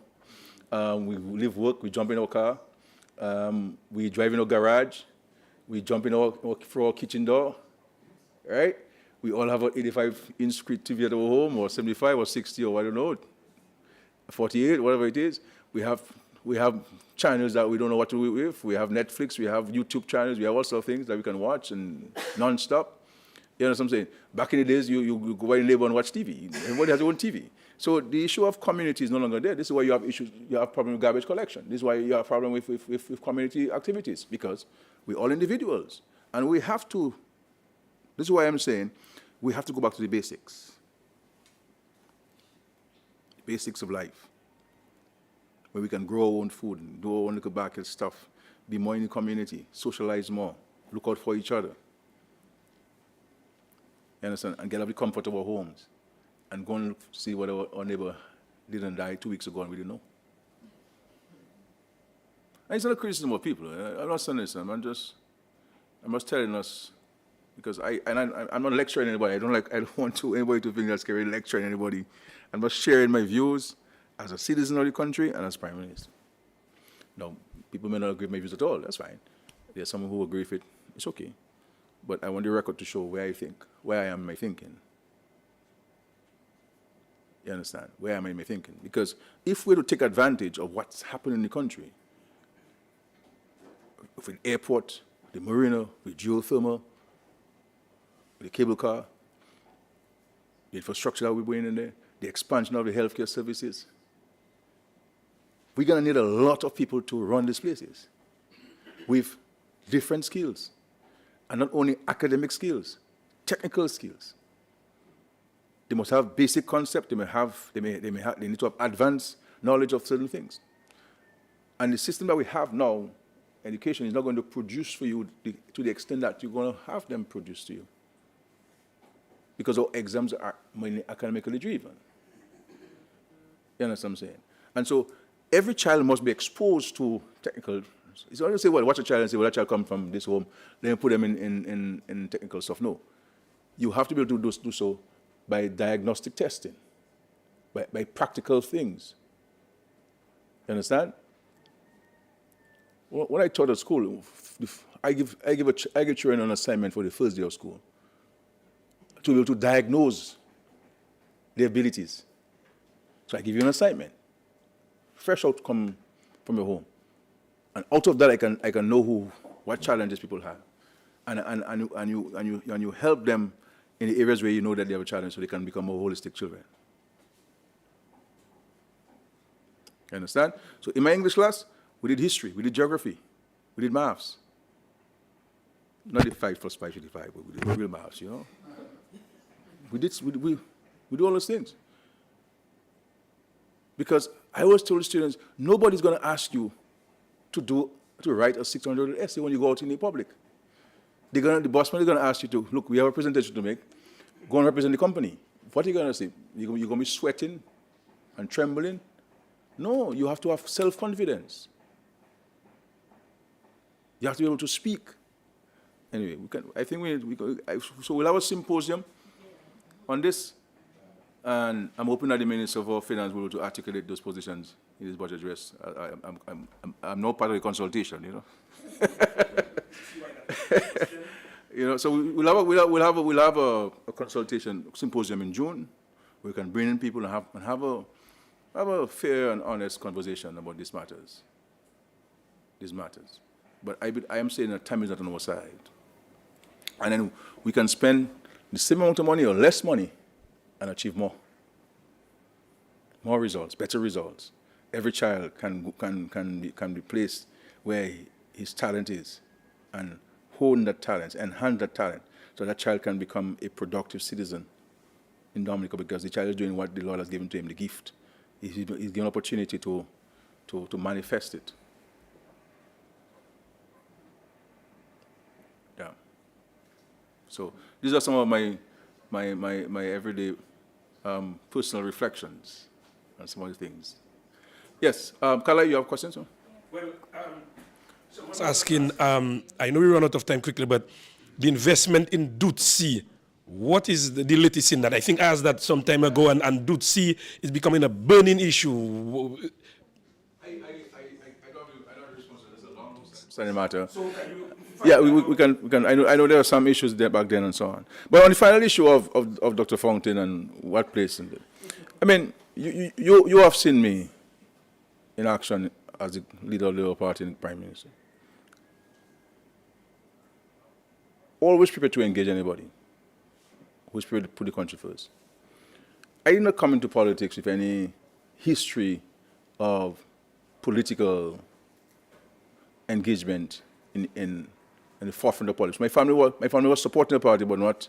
We leave work, we jump in our car. We drive in our garage. We jump in through our kitchen door, right? We all have an 85-inch screen TV at our home, or 75 or 60, or I don't know, 48, whatever it is. We have channels that we don't know what to do with. We have Netflix, we have YouTube channels, we have all sorts of things that we can watch and non-stop. You know what I'm saying? Back in the days, you go by your neighbor and watch TV. Everybody has their own TV. So the issue of community is no longer there. This is why you have issues. You have problem with garbage collection. This is why you have a problem with community activities, because we're all individuals. And we have to, this is why I'm saying, we have to go back to the basics. The basics of life. Where we can grow our own food, and do our own little back stuff, be more in the community, socialize more, look out for each other. You understand? And get out of the comfort of our homes. And go and see what our neighbor did and died 2 weeks ago and we didn't know. And it's not a criticism of people. I'm not saying this. I'm just telling us, because I'm not lecturing anybody. I don't want anybody to think that's Skerrit lecturing anybody. I'm just sharing my views as a citizen of the country and as Prime Minister. Now, people may not agree with my views at all. That's fine. There's someone who agree with it. It's okay. But I want the record to show where I am in my thinking. You understand? Where am I in my thinking? Because if we're to take advantage of what's happening in the country, with the airport, the marina, with geothermal, with the cable car, the infrastructure that we're bringing in there, the expansion of the healthcare services, we're going to need a lot of people to run these places with different skills. And not only academic skills, technical skills. They must have basic concept. They need to have advanced knowledge of certain things. And the system that we have now, education, is not going to produce for you to the extent that you're going to have them produce to you. Because our exams are mainly academically driven. You understand what I'm saying? And so every child must be exposed to technical. It's not to say, well, watch a child and say, well, that child comes from this home, then put them in technical stuff. No. You have to be able to do so by diagnostic testing, by practical things. You understand? When I taught at school, I give children an assignment for the first day of school to be able to diagnose their abilities. So I give you an assignment, fresh out come from your home. And out of that, I can know what challenges people have, and you help them in the areas where you know that they have a challenge, so they can become more holistic children. You understand? So in my English class, we did history, we did geography, we did maths. Not the 5 + 5 = 55, but we did real maths. You know. We do all those things. Because I always told students, nobody's going to ask you to write a 600-word essay when you go out in the public. The boss man is going to ask you to, look, we have a presentation to make, go and represent the company. What are you going to say? You're going to be sweating and trembling? No, you have to have self-confidence. You have to be able to speak. Anyway, so we'll have a symposium on this, and I'm hoping that the Minister of Finance will be able to articulate those positions in his budget address. I'm not part of the consultation, you know. You know, so we'll have a consultation symposium in June. We can bring in people and have a fair and honest conversation about these matters. These matters. But I am saying that time is not on our side. And then we can spend the same amount of money or less money and achieve more. More results, better results. Every child can be placed where his talent is and hone that talent, enhance that talent, so that child can become a productive citizen in Dominica, because the child is doing what the Lord has given to him, the gift. He's given opportunity to manifest it. Yeah. So these are some of my everyday personal reflections on some of the things. Yes, Kala, you have questions? Well, someone's asking, I know we run out of time quickly, but the investment in Dutsi, what is the latest in that? I think I asked that some time ago, and Dutsi is becoming a burning issue. I don't respond to this. A long matter. So yeah, we can. I know there are some issues there back then and so on. But on the final issue of Dr. Fountain and what place in it, I mean, you have seen me in action as the leader of the Labour Party and Prime Minister. Always prepared to engage anybody who's prepared to put the country first. I did not come into politics with any history of political engagement in the forefront of politics. My family was supporting the party, but not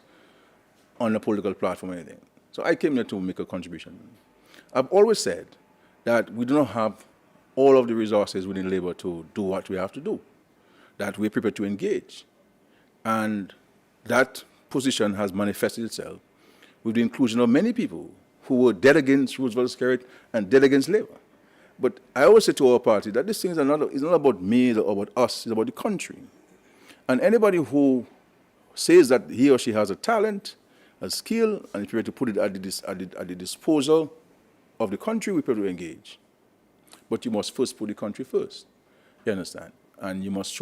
on a political platform or anything. So I came here to make a contribution. I've always said that we do not have all of the resources within Labour to do what we have to do, that we're prepared to engage. And that position has manifested itself with the inclusion of many people who were dead against Roosevelt Skerrit and dead against Labour. But I always say to our party that this thing is not about me or about us, it's about the country. And anybody who says that he or she has a talent, a skill, and if you were to put it at the disposal of the country, we prefer to engage. But you must first put the country first. You understand? And you must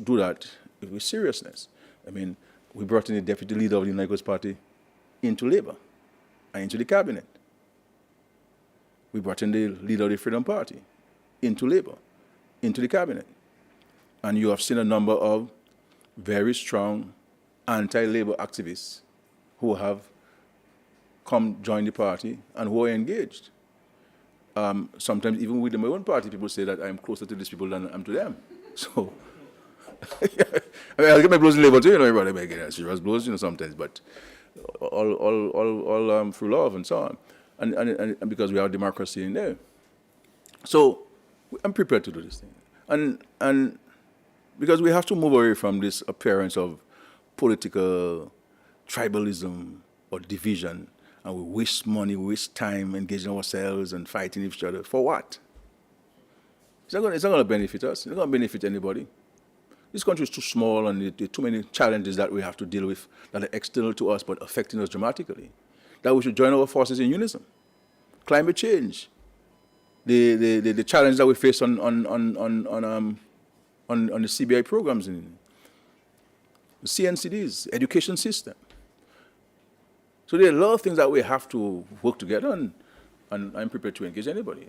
do that with seriousness. I mean, we brought in the deputy leader of the United Party into Labour and into the cabinet. We brought in the leader of the Freedom Party into Labour, into the cabinet. And you have seen a number of very strong anti-Labour activists who have come join the party and who are engaged. Sometimes even within my own party, people say that I'm closer to these people than I'm to them. So, I mean, I'll get my blows in Labour too, everybody may get serious blows, sometimes, but all through love and so on. And because we have democracy in there. So, I'm prepared to do this thing. And because we have to move away from this appearance of political tribalism or division, and we waste money, we waste time engaging ourselves and fighting each other. For what? It's not going to benefit us. It's not going to benefit anybody. This country is too small, and there are too many challenges that we have to deal with that are external to us but affecting us dramatically. That we should join our forces in unison. Climate change, the challenge that we face on the CBI programs, in the CNCDs, education system. So there are a lot of things that we have to work together on, and I'm prepared to engage anybody.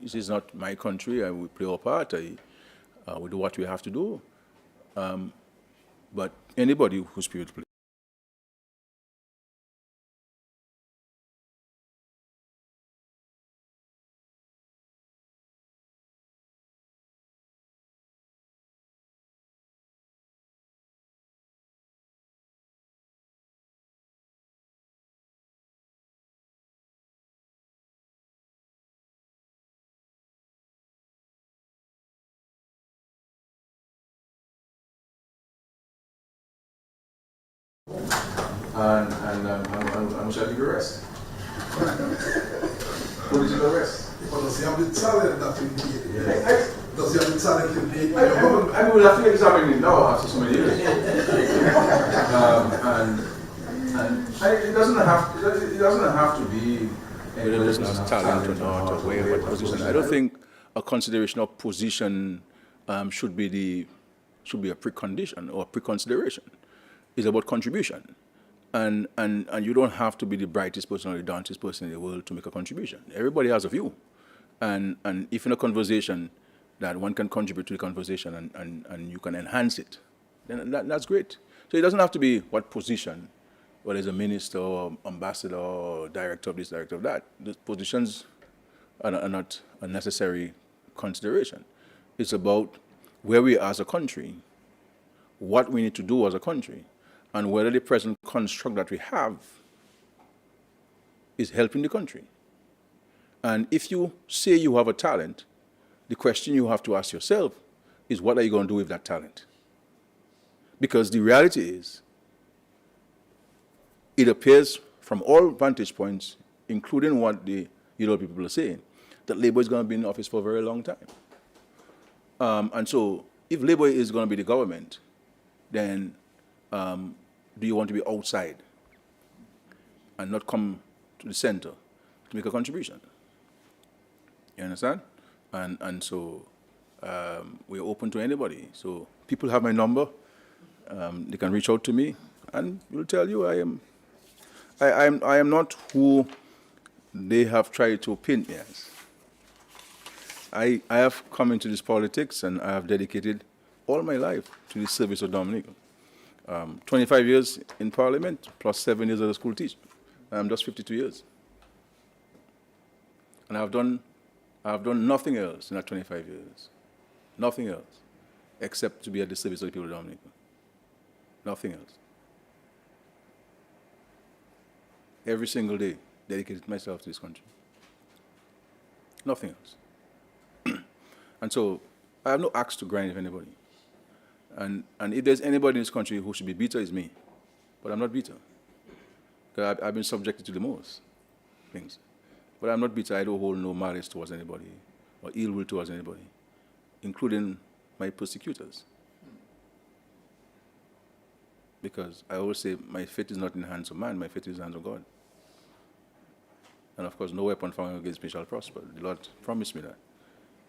This is not my country. We play our part. We do what we have to do. But anybody who's prepared to play. And I'm going to give you a rest. Political rest. But does he have the talent that we need? Does he have the talent to be? I will have to examine it now after so many years. It doesn't have to be whether there's not talent or not, or where, what position. I don't think a consideration of position should be a precondition or a preconsideration. It's about contribution. And you don't have to be the brightest person or the dancest person in the world to make a contribution. Everybody has a view. And if in a conversation that one can contribute to the conversation and you can enhance it, then that's great. So it doesn't have to be what position, whether it's a minister or ambassador or director of this, director of that. The positions are not a necessary consideration. It's about where we are as a country, what we need to do as a country, and whether the present construct that we have is helping the country. And if you say you have a talent, the question you have to ask yourself is, what are you going to do with that talent? Because the reality is, it appears from all vantage points, including what the European people are saying, that Labour is going to be in office for a very long time. And so, if Labour is going to be the government, then do you want to be outside and not come to the center to make a contribution? You understand? And so we're open to anybody. So people have my number. They can reach out to me, and we'll tell you I am not who they have tried to paint me as. I have come into this politics, and I have dedicated all my life to the service of Dominica. 25 years in Parliament, plus 7 years as a school teacher. I'm just 52 years. And I've done nothing else in that 25 years. Nothing else, except to be at the service of the people of Dominica. Nothing else. Every single day, dedicated myself to this country. Nothing else. And so, I have no axe to grind with anybody. And if there's anybody in this country who should be bitter, it's me. But I'm not bitter. Because I've been subjected to the most things. But I'm not bitter. I don't hold no malice towards anybody or ill will towards anybody, including my persecutors. Because I always say my faith is not in the hands of man, my faith is in the hands of God. And of course, no weapon formed against me shall prosper. The Lord promised me that.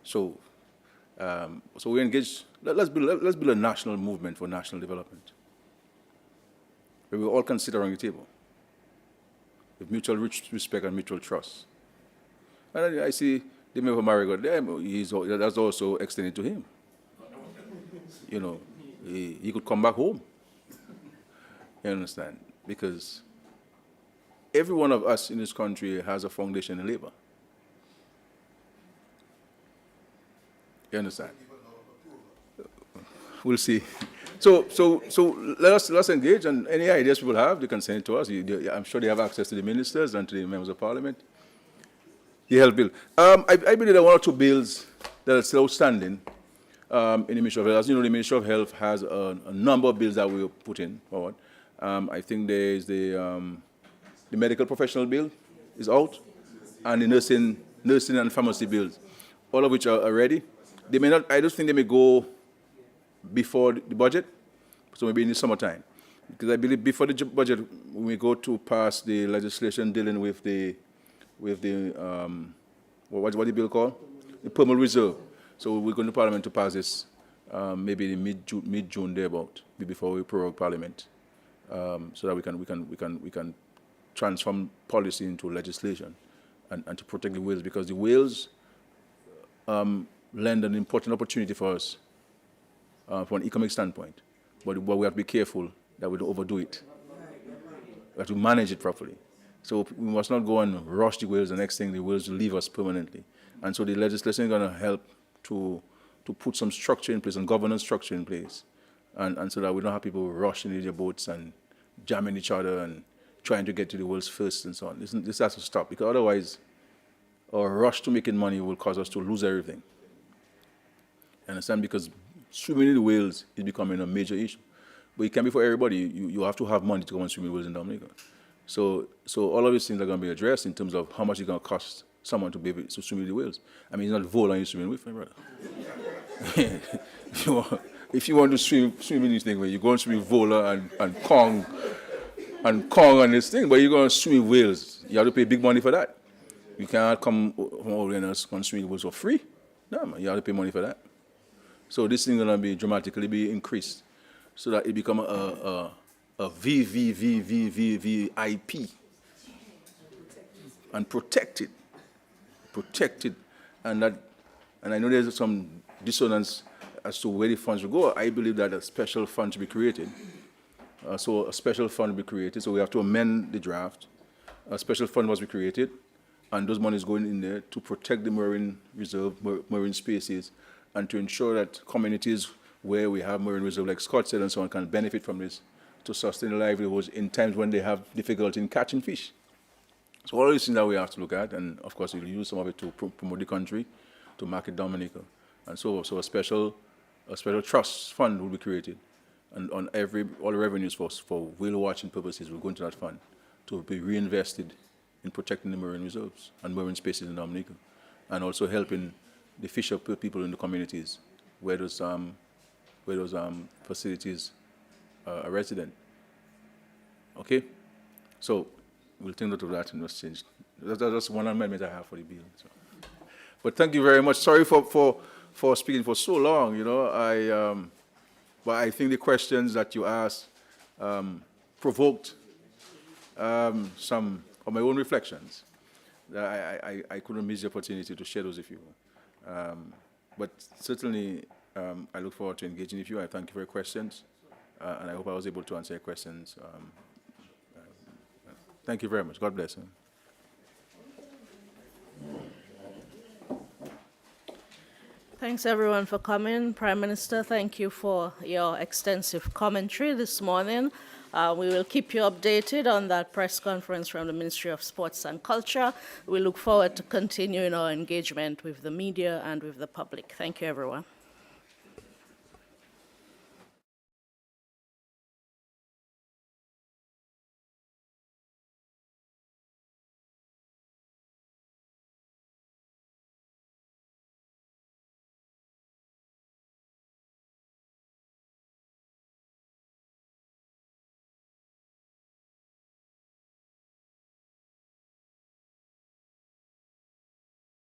So, so we engage. Let's build a national movement for national development, where we all can sit around the table with mutual respect and mutual trust. And I see the member of Marigot there. That's also extended to him. You know, he could come back home. You understand? Because every one of us in this country has a foundation in labor. You understand? We'll see. So let's engage, and any ideas people have, they can send it to us. I'm sure they have access to the ministers and to the members of parliament. The health bill. I believe there are 1 or 2 bills that are still outstanding in the Ministry of Health. As you know, the Ministry of Health has a number of bills that we put in forward. I think there is the medical professional bill is out, and the nursing and pharmacy bills, all of which are ready. They may not. I don't think they may go before the budget, so maybe in the summertime, because I believe before the budget we go to pass the legislation dealing with the what's the bill called? The permanent reserve. So we're going to Parliament to pass this maybe in mid-June thereabout, before we prorogue Parliament, so that we can transform policy into legislation and to protect the whales, because the whales lend an important opportunity for us from an economic standpoint. But we have to be careful that we don't overdo it. We have to manage it properly. So we must not go and rush the whales. The next thing, the whales will leave us permanently. And so the legislation is going to help to put some structure in place and governance structure in place, and so that we don't have people rushing into their boats and jamming each other and trying to get to the whales first and so on. This has to stop, because otherwise our rush to making money will cause us to lose everything. You understand? Because swimming in the whales is becoming a major issue. But it can be for everybody. You have to have money to go and swim in whales in Dominica. So all of these things are going to be addressed in terms of how much it's going to cost someone to be able to swim with the whales. I mean, it's not vola you're swimming with, my brother. If you want to swim in this thing, you go and swim with vola and Kong and this thing, but you're going to swim with whales. You have to pay big money for that. You can't come from all the and swim with whales for free. No, man, you have to pay money for that. So this thing is going to be dramatically increased, so that it become a VVVVVVIP and protected, and I know there's some dissonance as to where the funds will go. I believe that a special fund should be created. So a special fund will be created. So we have to amend the draft. A special fund must be created, and those monies going in there to protect the marine reserve, marine species, and to ensure that communities where we have marine reserve, like Scott said and so on, can benefit from this to sustain their livelihoods in times when they have difficulty in catching fish. So all these things that we have to look at, and of course we'll use some of it to promote the country, to market Dominica. And so a special trust fund will be created, and all the revenues for whale watching purposes will go into that fund to be reinvested in protecting the marine reserves and marine species in Dominica, and also helping the fisher people in the communities where those facilities are resident. Okay, so we'll take note of that and just change. That's one amendment I have for the bill. So. But thank you very much. Sorry for speaking for so long. You know, but I think the questions that you asked provoked some of my own reflections. I couldn't miss the opportunity to share those with you. But certainly, I look forward to engaging with you. I thank you for your questions, and I hope I was able to answer your questions. Thank you very much. God bless you. Thanks, everyone, for coming. Prime Minister, thank you for your extensive commentary this morning. We will keep you updated on that press conference from the Ministry of Sports and Culture. We look forward to continuing our engagement with the media and with the public. Thank you, everyone.